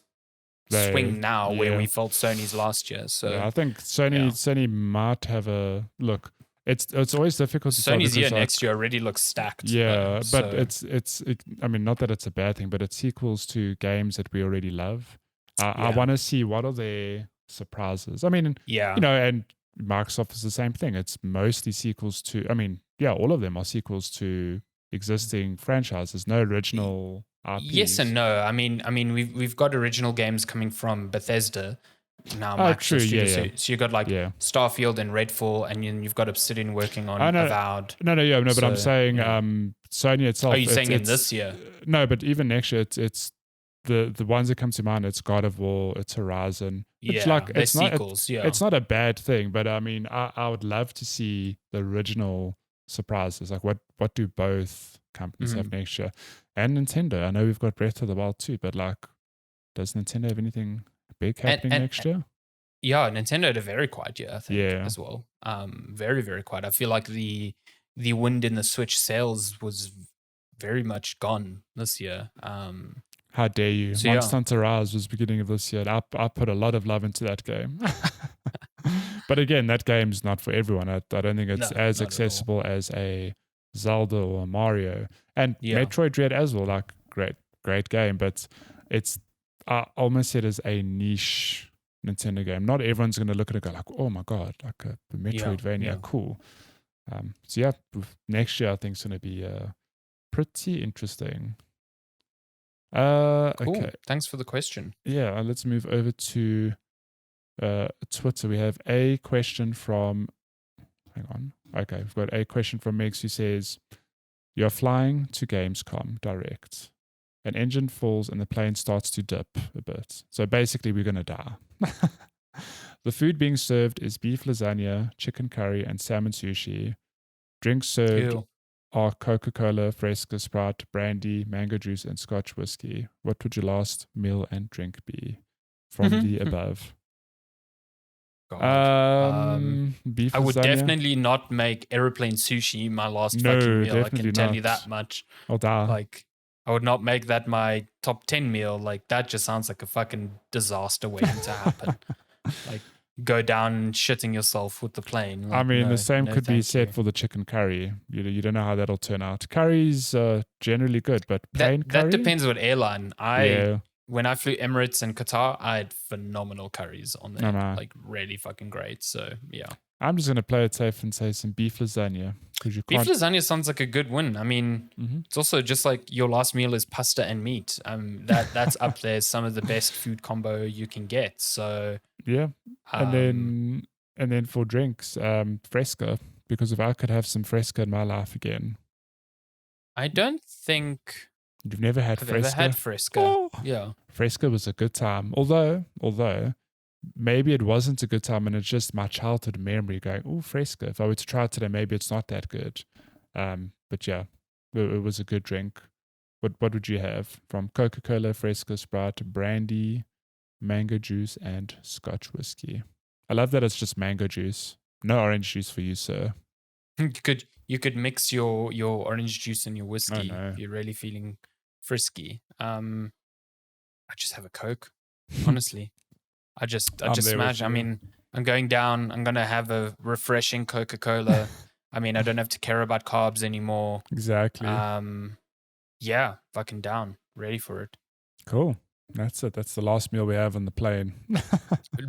swing now where we felt Sony's last year. So I think Sony might have a look. It's always difficult to Sony's year next year already looks stacked. Yeah, but it's I mean, not that it's a bad thing, but it's sequels to games that we already love. I want to see what are their surprises. I mean, and Microsoft is the same thing. It's mostly sequels to. I mean, all of them are sequels to existing franchises. No original IPs. Yes and no. I mean, we've got original games coming from Bethesda. Now, Microsoft Studios. So you've got Starfield and Redfall, and you've got Obsidian working on Avowed. But I'm saying Sony itself. Are you saying in this year? No, but even next year, it's the ones that come to mind. It's God of War, it's Horizon. It's sequels. It's not a bad thing, but I mean, I would love to see the original surprises. Like what do both companies have next year? And Nintendo. I know we've got Breath of the Wild too, but like, does Nintendo have anything big happening next year? Yeah, Nintendo had a very quiet year, I think, as well. Very, very quiet. I feel like the wind in the Switch sales was very much gone this year. How dare you? Monster Hunter Rise was beginning of this year. I put a lot of love into that game. But again, that game's not for everyone. I don't think it's as accessible as a Zelda or a Mario. And Metroid Dread as well, like great game, but it's I almost said as a niche Nintendo game. Not everyone's going to look at it and go like, oh my God, like a Metroidvania, cool. So next year I think it's going to be pretty interesting. Cool. Okay. Thanks for the question. Yeah, let's move over to Twitter. We have a question from, hang on. Okay, we've got a question from Megs who says, you're flying to Gamescom direct. An engine falls and the plane starts to dip a bit. So basically, we're going to die. The food being served is beef lasagna, chicken curry, and salmon sushi. Drinks served are Coca-Cola, Fresca, Sprite, brandy, mango juice, and Scotch whiskey. What would your last meal and drink be from the above? Beef lasagna. I would definitely not make aeroplane sushi my last fucking meal. I can tell you that much. I'll die. Like, I would not make that my top 10 meal. Like, that just sounds like a fucking disaster waiting to happen. Like, go down and shitting yourself with the plane. Like, I mean, the same could be said for the chicken curry. You don't know how that'll turn out. Curry's generally good, but plain curry? That depends what airline. When I flew Emirates and Qatar, I had phenomenal curries on there. Like, really fucking great. So, yeah. I'm just going to play it safe and say some beef lasagna. Beef lasagna sounds like a good win. I mean, it's also just like your last meal is pasta and meat. That's up there. Some of the best food combo you can get. So yeah, and then for drinks, Fresca. Because if I could have some Fresca in my life again, I don't think you've never had Fresca. Ever had Fresca? Oh. Yeah, Fresca was a good time. Although. Maybe it wasn't a good time and it's just my childhood memory going, oh, Fresca. If I were to try it today, maybe it's not that good. But yeah, it was a good drink. What would you have? From Coca-Cola, Fresca, Sprite, brandy, mango juice, and Scotch whiskey. I love that it's just mango juice. No orange juice for you, sir. You could mix your orange juice and your whiskey if you're really feeling frisky. I just have a Coke, honestly. I just smash. I mean, I'm going down. I'm going to have a refreshing Coca-Cola. I mean, I don't have to care about carbs anymore. Exactly. Yeah, fucking down. Ready for it. Cool. That's it. That's the last meal we have on the plane.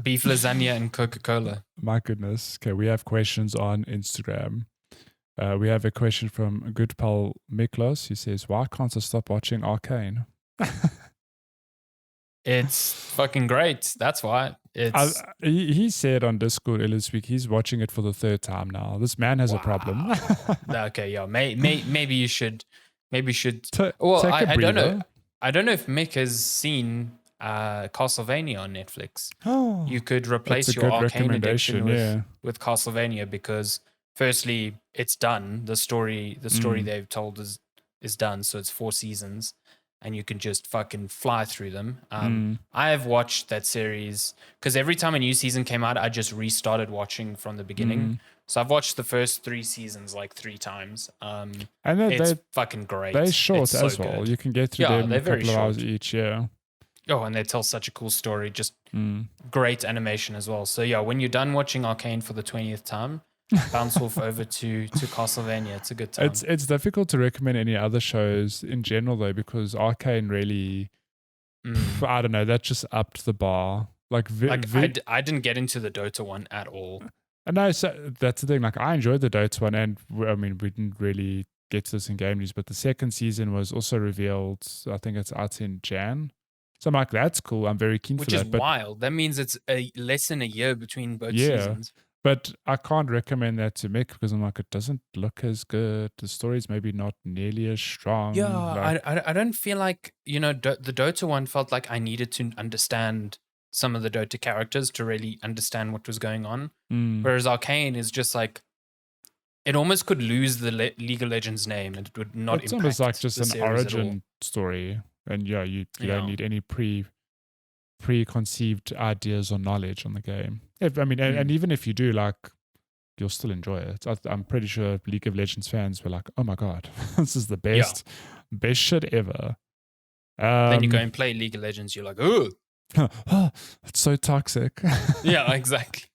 Beef lasagna and Coca-Cola. My goodness. Okay, we have questions on Instagram. We have a question from good pal Miklos. He says, why can't I stop watching Arcane? It's fucking great. That's why. He said on Discord this week he's watching it for the third time now. This man has a problem. Okay, yeah. Maybe you should. Maybe you should. Take I don't know. I don't know if Mick has seen Castlevania on Netflix. Oh, you could replace your Arcane addiction with Castlevania because, firstly, it's done. The story they've told is done. So it's 4 seasons, and you can just fucking fly through them. I have watched that series because every time a new season came out, I just restarted watching from the beginning. So I've watched the first 3 seasons like 3 times. And it's fucking great. They're short as well. You can get through them in a couple of hours each. Yeah. Oh, and they tell such a cool story. Just great animation as well. So yeah, when you're done watching Arcane for the 20th time, bounce off over to Castlevania. It's a good time. It's difficult to recommend any other shows in general though, because Arcane really, I don't know, that just upped the bar. I didn't get into the Dota one at all. No, so that's the thing. Like I enjoyed the Dota one, and I mean we didn't really get to this in game news, but the second season was also revealed. I think it's out in Jan. So I'm like, that's cool. I'm very keen for that. Which is wild. That means it's less than a year between both seasons. But I can't recommend that to Mick because I'm like, it doesn't look as good. The story's maybe not nearly as strong. Yeah, I don't feel like, the Dota one felt like I needed to understand some of the Dota characters to really understand what was going on. Whereas Arcane is just like, it almost could lose the League of Legends name and it would not it's impact almost like just the an origin story. And you don't need any preconceived ideas or knowledge on the game. And even if you do, like, you'll still enjoy it. I'm pretty sure League of Legends fans were like, oh my God, this is the best shit ever. Then you go and play League of Legends, you're like, oh, it's so toxic. Yeah, exactly.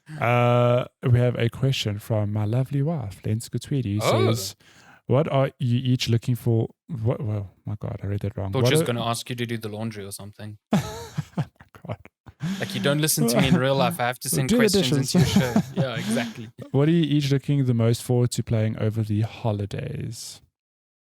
We have a question from my lovely wife, Lenska Tweedy, who says, what are you each looking for? Well, my God, I read that wrong. I thought she was going to ask you to do the laundry or something. Oh my God. Like, you don't listen to me in real life. I have to send questions into your show. Yeah, exactly. What are you each looking the most forward to playing over the holidays?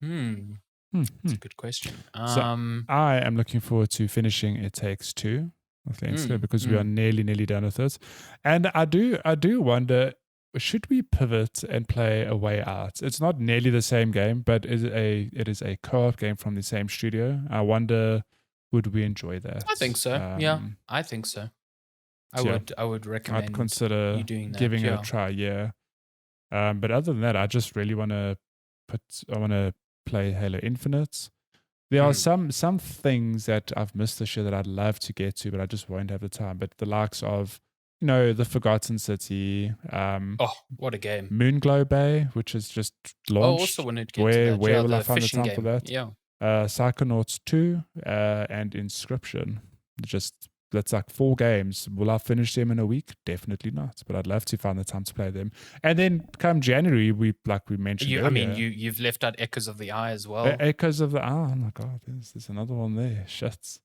That's a good question. So I am looking forward to finishing It Takes Two with Lenska because we are nearly done with it. And I do wonder, should we pivot and play A Way Out? It's not nearly the same game, but it is a co-op game from the same studio. I wonder, would we enjoy that? I think so. Yeah, I think so. I would recommend. I'd consider you doing that, giving it a try. Yeah. But other than that, I just really want to play Halo Infinite. There are some things that I've missed this year that I'd love to get to, but I just won't have the time. But the likes of, The Forgotten City. What a game. Moonglow Bay, which is just launched. Also wanted to get to that. Where will I find the time game. for that? Yeah. Psychonauts 2 and Inscription. That's like 4 games. Will I finish them in a week? Definitely not. But I'd love to find the time to play them. And then come January, we mentioned earlier. You've left out Echoes of the Eye as well. Echoes of the Eye. Oh my God, there's another one there. Shit.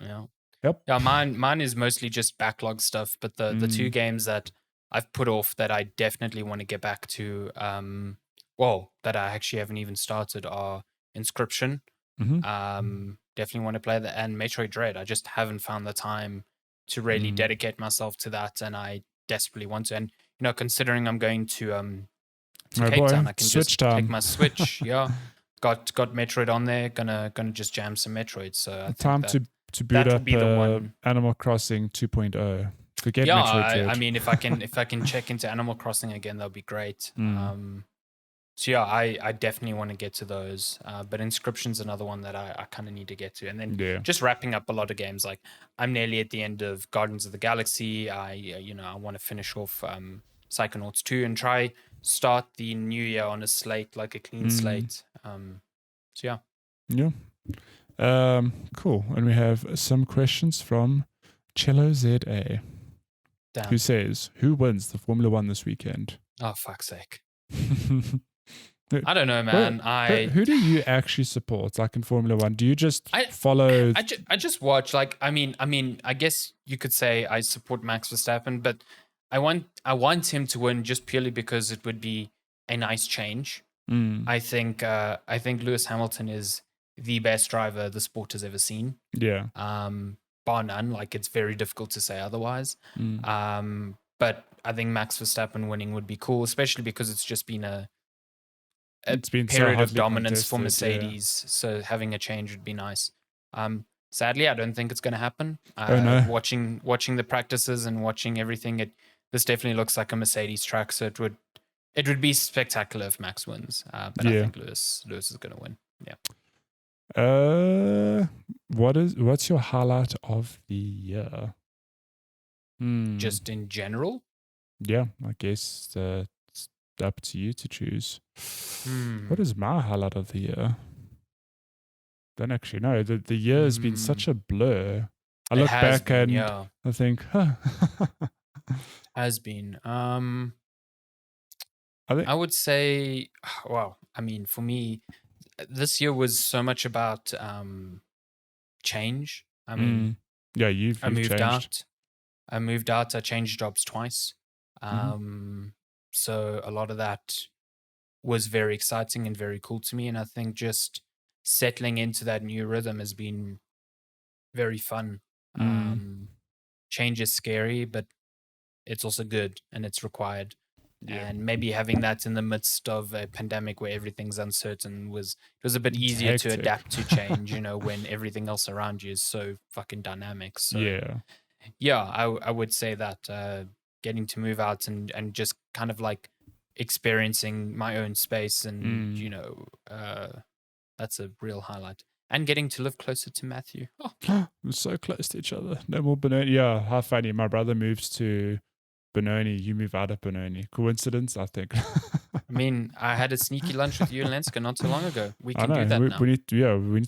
Yeah. Yep. Yeah, mine is mostly just backlog stuff, but the 2 games that I've put off that I definitely want to get back to, that I actually haven't even started are Inscription. Definitely want to play that, and Metroid Dread. I just haven't found the time to really dedicate myself to that, and I desperately want to. And considering I'm going to Cape Town, I can just take my Switch. Yeah, got Metroid on there. Gonna just jam some Metroid. So time to boot up Animal Crossing 2.0. Forget Metroid Dread. I mean, if I can check into Animal Crossing again, that'll be great. So yeah, I definitely want to get to those. But Inscription's another one that I kind of need to get to. And then just wrapping up a lot of games. Like, I'm nearly at the end of Guardians of the Galaxy. I want to finish off Psychonauts 2 and try start the new year on a slate, like a clean slate. So yeah. Yeah. Cool. And we have some questions from Cello ZA. Damn. Who says, who wins the Formula One this weekend? Oh, fuck's sake. I don't know, man. Who do you actually support? Like in Formula One, do you just follow? I just watch. Like, I mean, I guess you could say I support Max Verstappen, but I want him to win just purely because it would be a nice change. I think Lewis Hamilton is the best driver the sport has ever seen. Yeah. Bar none. Like, it's very difficult to say otherwise. But I think Max Verstappen winning would be cool, especially because it's just been a period of dominance for Mercedes. Yeah. So having a change would be nice. Sadly, I don't think it's going to happen. No. Watching the practices and watching everything, this definitely looks like a Mercedes track. So it would be spectacular if Max wins. But I think Lewis is going to win. Yeah. What's your highlight of the year? Just in general? Yeah, I guess it's up to you to choose. What is my highlight of the year? Don't actually know. The year has been such a blur. I look back and I think, has been. I would say, well, I mean, for me, this year was so much about change. I mean, yeah, you've moved changed. I moved out. I changed jobs twice. So a lot of that was very exciting and very cool to me. And I think just settling into that new rhythm has been very fun. Change is scary, but it's also good and it's required. Yeah. And maybe having that in the midst of a pandemic where everything's uncertain it was a bit easier to adapt to change, when everything else around you is so fucking dynamic. So yeah, I would say that getting to move out and just kind of like experiencing my own space and that's a real highlight. And getting to live closer to Matthew. We're so close to each other. No more Benoni. Yeah, how funny. My brother moves to Benoni. You move out of Benoni. Coincidence, I think. I mean, I had a sneaky lunch with you and Lenska not too long ago. We can do that now. We need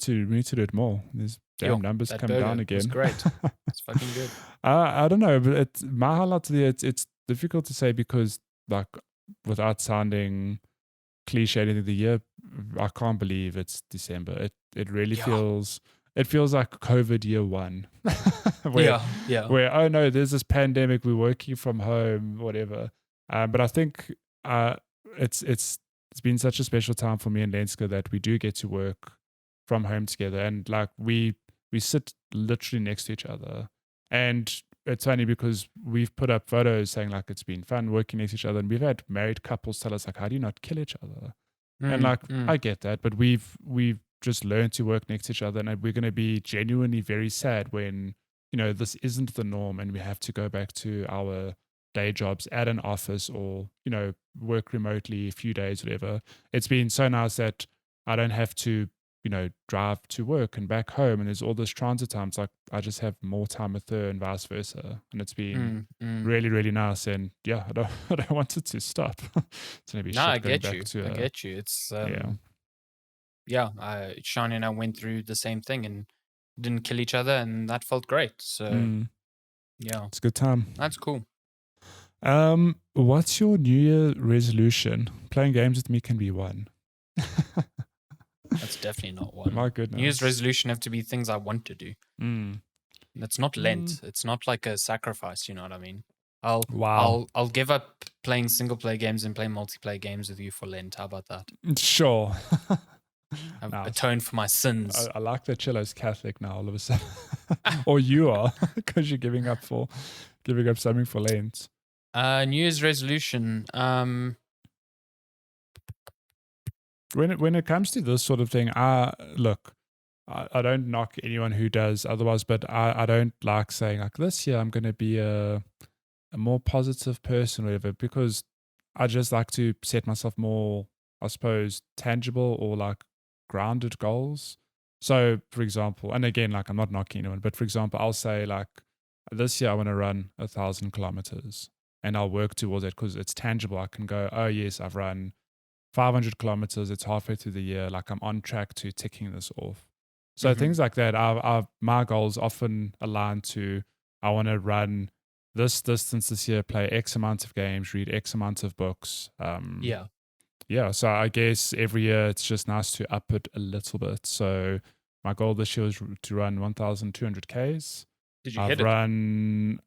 to do it more. There's damn numbers come down again. It's great. It's fucking good. I don't know, but my highlight of the year, it's difficult to say because, like, without sounding cliche anything, the year, I can't believe it's December. It really feels like COVID year one. Where, oh no, there's this pandemic, we're working from home, whatever. But I think it's been such a special time for me and Lenska that we do get to work from home together, and like we sit literally next to each other. And it's funny because we've put up photos saying like it's been fun working next to each other, and we've had married couples tell us like, how do you not kill each other? And like I get that, but we've just learned to work next to each other, and we're going to be genuinely very sad when this isn't the norm and we have to go back to our day jobs at an office or work remotely a few days, whatever. It's been so nice that I don't have to drive to work and back home, and there's all this transit time. It's like I just have more time with her and vice versa, and it's been really, really nice. And yeah, I don't want it to stop. It's gonna be I get you. It's Shani and I went through the same thing and didn't kill each other, and that felt great. So yeah, it's a good time. That's cool. What's your New Year resolution? Playing games with me can be one. That's definitely not one. My goodness. New Year's resolution have to be things I want to do. That's not Lent. It's not like a sacrifice. You know what I mean? I'll give up playing single player games and play multiplayer games with you for Lent. How about that? Sure. I've atoned for my sins. I like that Chillo's Catholic now all of a sudden. Or you are, because you're giving up something for Lent. New Year's resolution. When it comes to this sort of thing, I don't knock anyone who does otherwise, but I don't like saying like this year I'm going to be a more positive person or whatever, because I just like to set myself more, I suppose, tangible or like grounded goals. So for example, and again, like I'm not knocking anyone, but for example, I'll say like this year I want to run 1,000 kilometers and I'll work towards it because it's tangible. I can go, oh yes, I've run 500 kilometers, it's halfway through the year, like I'm on track to ticking this off. So things like that, my goals often align to, I want to run this distance this year, play X amount of games, read X amount of books. yeah, so I guess every year it's just nice to up it a little bit. So my goal this year is to run 1,200 Ks. Did you hit it?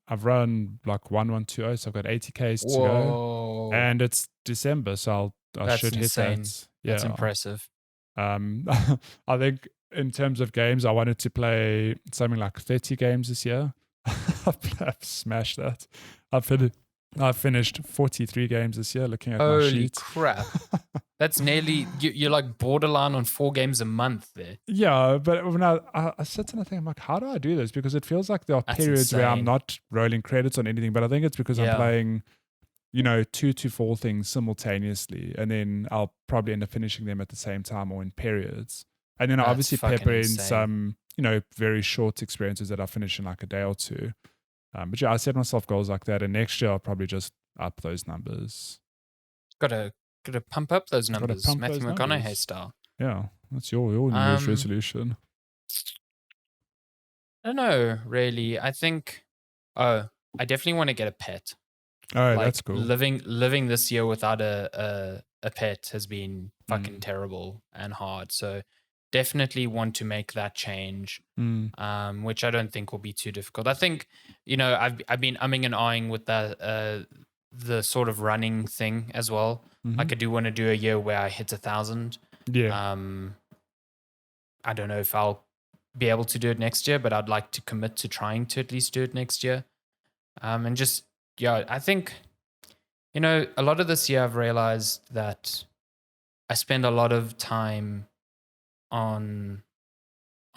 I've run like 1120, so I've got 80 Ks to go. And it's December, so I should insane. hit that. Yeah. That's impressive. I think in terms of games, I wanted to play something like 30 games this year. I've smashed that. I've finished 43 games this year looking at my sheet. Holy crap. That's nearly, you're like borderline on 4 games a month there. Yeah, but when I sit and I think, I'm like, how do I do this? Because it feels like there are periods where I'm not rolling credits on anything, but I think it's because I'm playing, 2 to 4 things simultaneously, and then I'll probably end up finishing them at the same time or in periods. And then I obviously pepper in some, very short experiences that I finish in like a day or two. But yeah, I set myself goals like that, and next year I'll probably just up those numbers. Gotta pump up those numbers, Matthew McConaughey style. Yeah, that's your New Year's resolution. I don't know, really. I think, I definitely want to get a pet. All right, that's cool. Living this year without a pet has been fucking terrible and hard. So definitely want to make that change, which I don't think will be too difficult. I think, I've been umming and ahhing with the sort of running thing as well. Like I do want to do a year where I hit 1,000. Yeah. I don't know if I'll be able to do it next year, but I'd like to commit to trying to at least do it next year. And just, I think, a lot of this year I've realized that I spend a lot of time on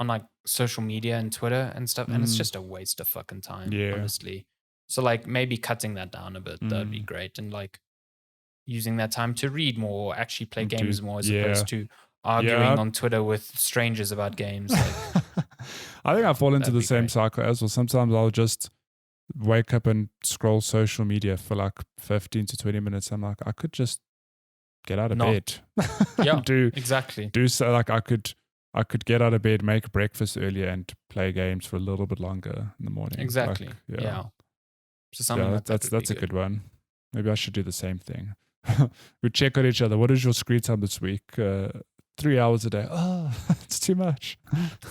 like social media and Twitter and stuff, and it's just a waste of fucking time, honestly. So like maybe cutting that down a bit, that'd be great. And like using that time to read more, or actually play games more, as opposed to arguing on Twitter with strangers about games. Like, I think I fall into the same cycle as well. Sometimes I'll just wake up and scroll social media for like 15 to 20 minutes. I'm like, I could just get out of bed. Exactly. Do so. Like I could get out of bed, make breakfast earlier, and play games for a little bit longer in the morning. Exactly. Like, So something that's a good one. Maybe I should do the same thing. We check on each other. What is your screen time this week? 3 hours a day. Oh, it's too much.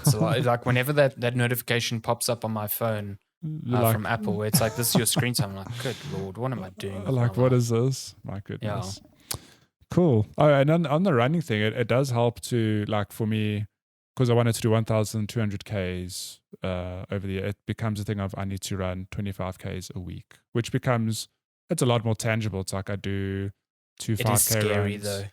So like whenever that notification pops up on my phone from Apple, where it's like, this is your screen time, I'm like, good Lord, what am I doing? Like, what is this? My goodness. Yeah. Cool. Oh, and on the running thing, it does help to, like, for me, because I wanted to do 1,200 Ks over the year, it becomes a thing of I need to run 25 Ks a week, which becomes, it's a lot more tangible. It's like I do 2 5K runs. It is scary though.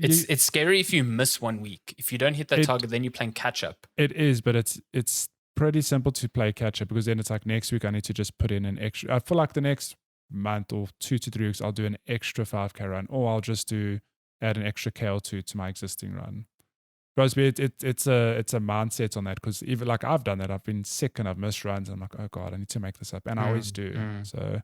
It's scary if you miss 1 week. If you don't hit that target, then you're playing catch up. It is, but it's pretty simple to play catch up, because then it's like next week I need to just put in an extra. I feel like the next month or 2 to 3 weeks I'll do an extra 5K run, or I'll just add an extra K or 2 to my existing run. Because it's a mindset on that, because even like I've done that. I've been sick and I've missed runs. And I'm like, oh God, I need to make this up, and I always do. So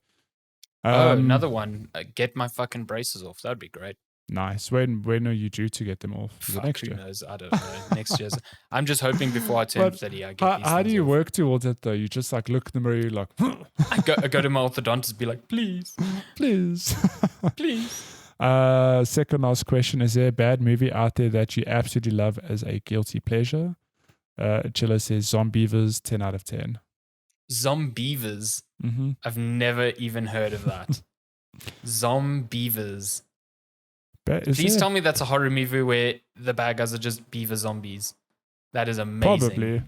another one. Get my fucking braces off. That'd be great. Nice. When are you due to get them off? Next year? Who knows? I don't know. Next year's. I'm just hoping before I turn 30, I get these how do you off. work towards it though? You just like look in the mirror, you're like, I go to my orthodontist, be like, please. Second last question: is there a bad movie out there that you absolutely love as a guilty pleasure? Chilla says Zombievers, 10 out of 10. Zombievers? I've never even heard of that. Zombievers. Please tell me that's a horror movie where the bad guys are just beaver zombies. That is amazing. Probably.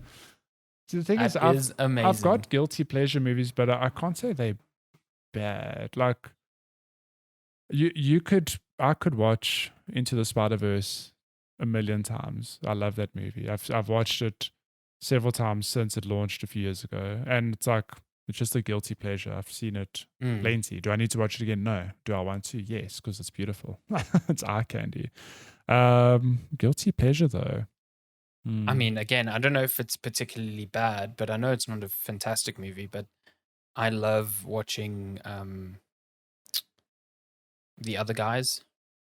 So the thing is amazing. I've got guilty pleasure movies, but I can't say they're bad. Like I could watch Into the Spider-Verse 1,000,000 times. I love that movie. I've watched it several times since it launched a few years ago, and it's just a guilty pleasure. I've seen it plenty. Do I need to watch it again? No. Do I want to? Yes, because it's beautiful. It's eye candy. Guilty pleasure though. I mean, again, I don't know if it's particularly bad, but I know it's not a fantastic movie. But I love watching The Other Guys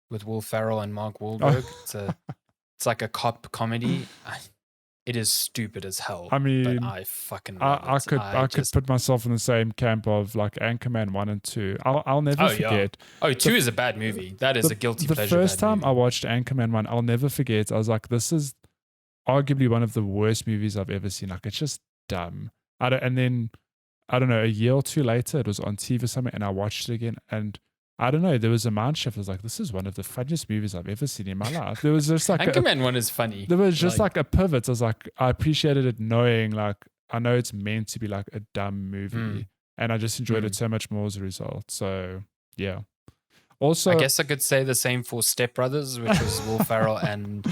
with Will Ferrell and Mark Wahlberg. It's like a cop comedy. it is stupid as hell. I mean, but I fucking love it. I could put myself in the same camp of like Anchorman 1 and 2. I'll never forget. Yeah. Oh, 2 is a bad movie. That is a guilty pleasure. The first time I watched Anchorman 1, I'll never forget. I was like, this is arguably one of the worst movies I've ever seen. Like, it's just dumb. And then, I don't know, a year or two later, it was on TV or something, and I watched it again, and I don't know, there was a mind shift. I was like, this is one of the funniest movies I've ever seen in my life. There was just like Anchorman 1 is funny. There was just like a pivot. I was like, I appreciated it knowing, like, I know it's meant to be like a dumb movie, and I just enjoyed it so much more as a result. So, yeah. Also, I guess I could say the same for Step Brothers, which was Will Ferrell and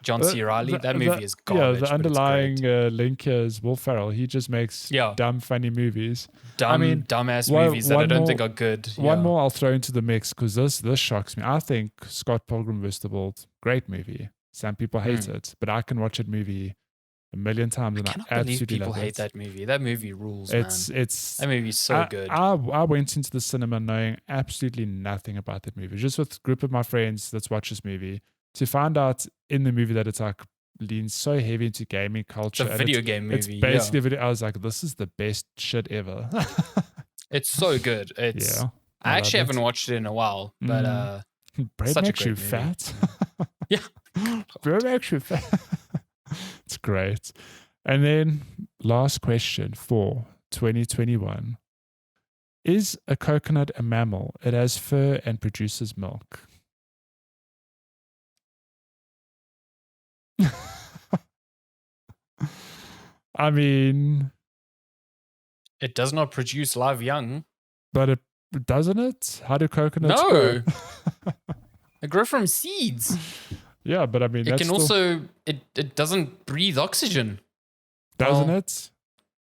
John C. Reilly. That movie is garbage. Yeah, the underlying link here is Will Ferrell. He just makes dumb, funny movies. Dumbass movies that I don't think are good. One more I'll throw into the mix because this shocks me. I think Scott Pilgrim vs. the World, great movie. Some people hate it, but I can watch that movie a million times and I absolutely love it. People hate that movie. That movie rules, It's that movie's so good. I went into the cinema knowing absolutely nothing about that movie. Just with a group of my friends that's watched this movie, to find out in the movie that it's like leans so heavy into gaming culture. It's a video game movie. It's basically a video. I was like, this is the best shit ever. It's so good. I actually haven't watched it in a while, but Brad makes you fat. Yeah. Brad makes you fat. It's great. And then last question for 2021. Is a coconut a mammal? It has fur and produces milk. I mean, it does not produce live young. But it doesn't it? How do coconuts grow? They grow from seeds. Yeah, but I mean, it can also it doesn't breathe oxygen. Doesn't it?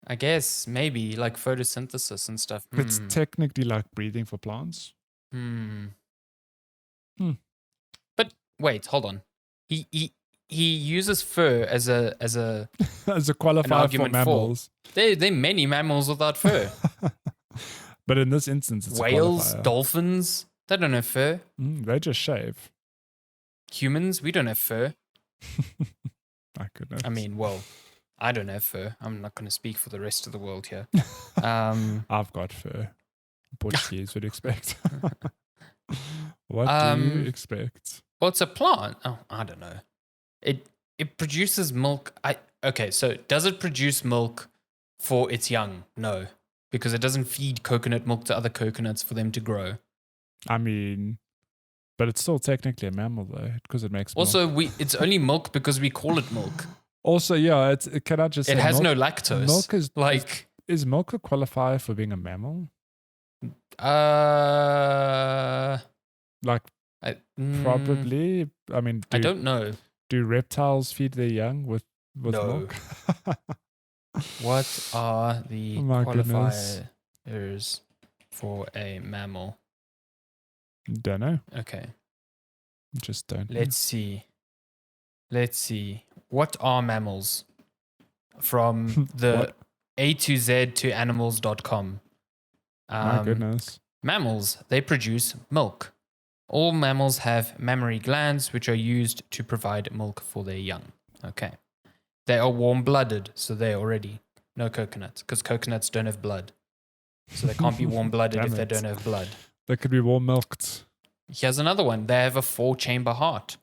I guess maybe like photosynthesis and stuff. It's technically like breathing for plants. But wait, hold on. He uses fur as a as a qualifier for mammals. There are many mammals without fur. But in this instance, it's whales, dolphins, they don't have fur. They just shave. Humans, we don't have fur. My goodness. I mean, well, I don't have fur. I'm not going to speak for the rest of the world here. I've got fur. Portuguese would expect. What do you expect? Well, it's a plant. Oh, I don't know. It produces milk. Okay, so does it produce milk for its young? No, because it doesn't feed coconut milk to other coconuts for them to grow. I mean, but it's still technically a mammal though, because it makes milk. Also, it's only milk because we call it milk. Also, yeah, can I just say it has no lactose. Milk is milk a qualifier for being a mammal? Probably. I mean, I don't know. Do reptiles feed their young with milk? What are the qualifiers for a mammal? Don't know. Okay. Just don't. Let's see. What are mammals? From the A to Z to animals.com. My goodness. Mammals, they produce milk. All mammals have mammary glands, which are used to provide milk for their young. Okay. They are warm-blooded, so they're already no coconuts, because coconuts don't have blood. So they can't be warm-blooded if they don't have blood. They could be warm-milked. Here's another one. They have a 4-chamber heart.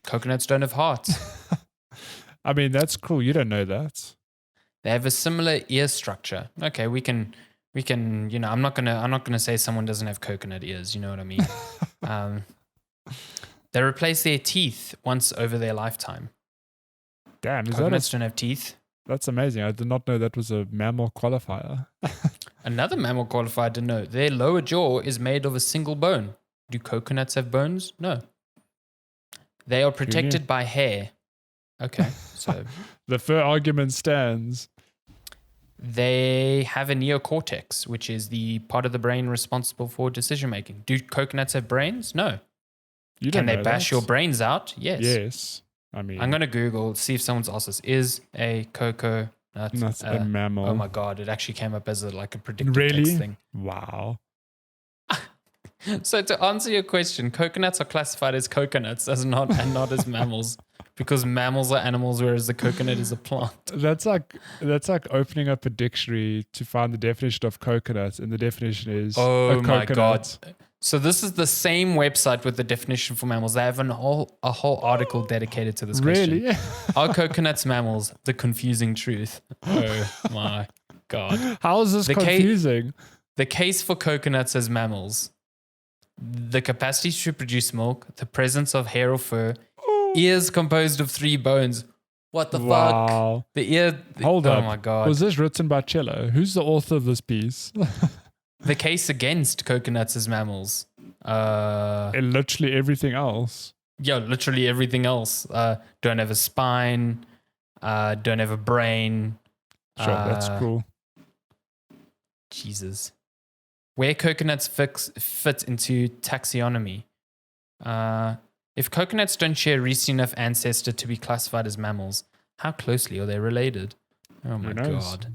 Coconuts don't have hearts. I mean, that's cool. You don't know that. They have a similar ear structure. Okay, we can, I'm not gonna say someone doesn't have coconut ears, you know what I mean? They replace their teeth once over their lifetime. Damn, coconuts don't have teeth. That's amazing. I did not know that was a mammal qualifier. Another mammal qualifier to know. Their lower jaw is made of a single bone. Do coconuts have bones? No. They are protected by hair. Okay, so the fur argument stands. They have a neocortex, which is the part of the brain responsible for decision making. Do coconuts have brains? No. Can they bash your brains out? Yes. Yes. I mean, I'm going to Google, see if someone's asked this. Is a coconut a mammal? Oh my God, it actually came up as a predictive text thing. Wow. So to answer your question, coconuts are classified as coconuts and not as mammals. because mammals are animals, whereas the coconut is a plant. That's like opening up a dictionary to find the definition of coconut, and the definition is oh my coconut. God. So this is the same website with the definition for mammals. They have a whole article dedicated to this question. Really? Are coconuts mammals? The confusing truth. Oh my God. How is this confusing? The case for coconuts as mammals. The capacity to produce milk, the presence of hair or fur, ears composed of 3 bones. What the fuck? The ear. Hold up. Oh my God. Was this written by Cello? Who's the author of this piece? The case against coconuts as mammals. And literally everything else. Yeah, literally everything else. Don't have a spine. Don't have a brain. Sure, that's cool. Jesus. Where coconuts fit into taxonomy. If coconuts don't share a recent enough ancestor to be classified as mammals, how closely are they related? Oh my God.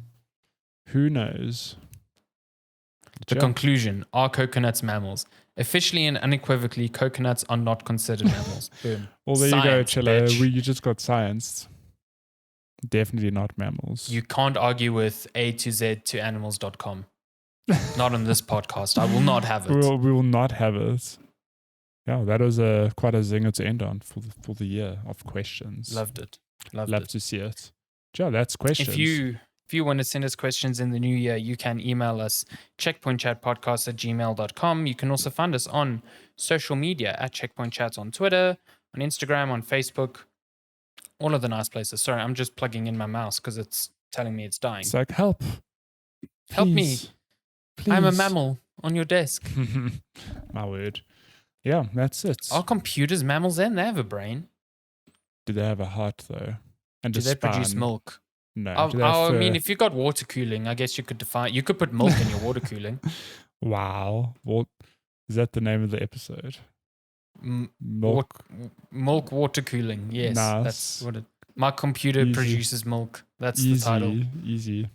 Who knows? The conclusion, are coconuts mammals? Officially and unequivocally, coconuts are not considered mammals. Boom. Well, there science, you go, Chilla. You just got scienced. Definitely not mammals. You can't argue with A to Z to animals.com. Not on this podcast. I will not have it. We will not have it. Yeah, that was quite a zinger to end on for the year of questions. Loved it. Love to see it. Yeah, that's questions. If you want to send us questions in the new year, you can email us checkpointchatpodcast@gmail.com. You can also find us on social media at Checkpoint Chats on Twitter, on Instagram, on Facebook, all of the nice places. Sorry, I'm just plugging in my mouse because it's telling me it's dying. It's like, help. Help me. Please. I'm a mammal on your desk. My word. Yeah, that's it. Are computers mammals then? They have a brain. Do they have a heart though? And do they produce milk? No. I mean, if you got water cooling, I guess you could put milk in your water cooling. Wow. Is that the name of the episode? Milk water cooling. Yes. Nice. That's what my computer produces milk. That's the title. Easy.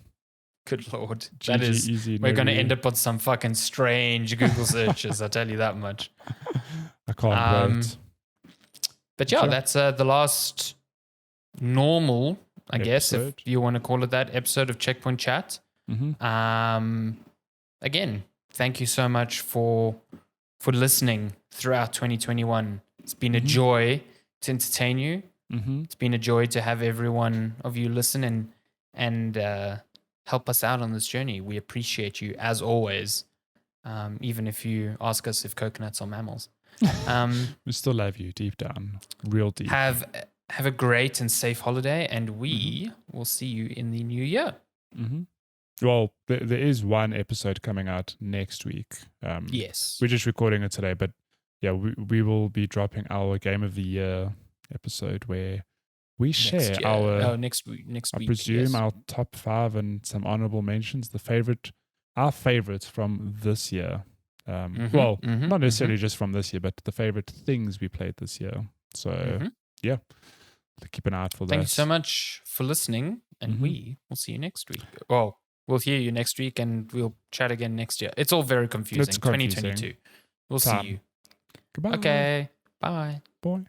Good Lord. That is easy. We're going to end up on some fucking strange Google searches, I'll tell you that much. I can't wait. But yeah, that's the last normal, I guess, if you want to call it that, episode of Checkpoint Chat. Mm-hmm. Again, thank you so much for listening throughout 2021. It's been a joy to entertain you. Mm-hmm. It's been a joy to have every one of you listen and help us out on this journey. We appreciate you as always, even if you ask us if coconuts are mammals. We still love you deep down, real deep. Have a great and safe holiday, and we will see you in the new year. Mm-hmm. Well, there is one episode coming out next week. Yes. We're just recording it today, but yeah, we will be dropping our Game of the Year episode where we share next week. I presume our top 5 and some honorable mentions. Our favorites from this year. Not necessarily just from this year, but the favorite things we played this year. So yeah, keep an eye out for that. Thank you so much for listening, and we will see you next week. Well, we'll hear you next week, and we'll chat again next year. It's all very confusing. 2022. We'll see you. Goodbye. Okay. Bye. Bye.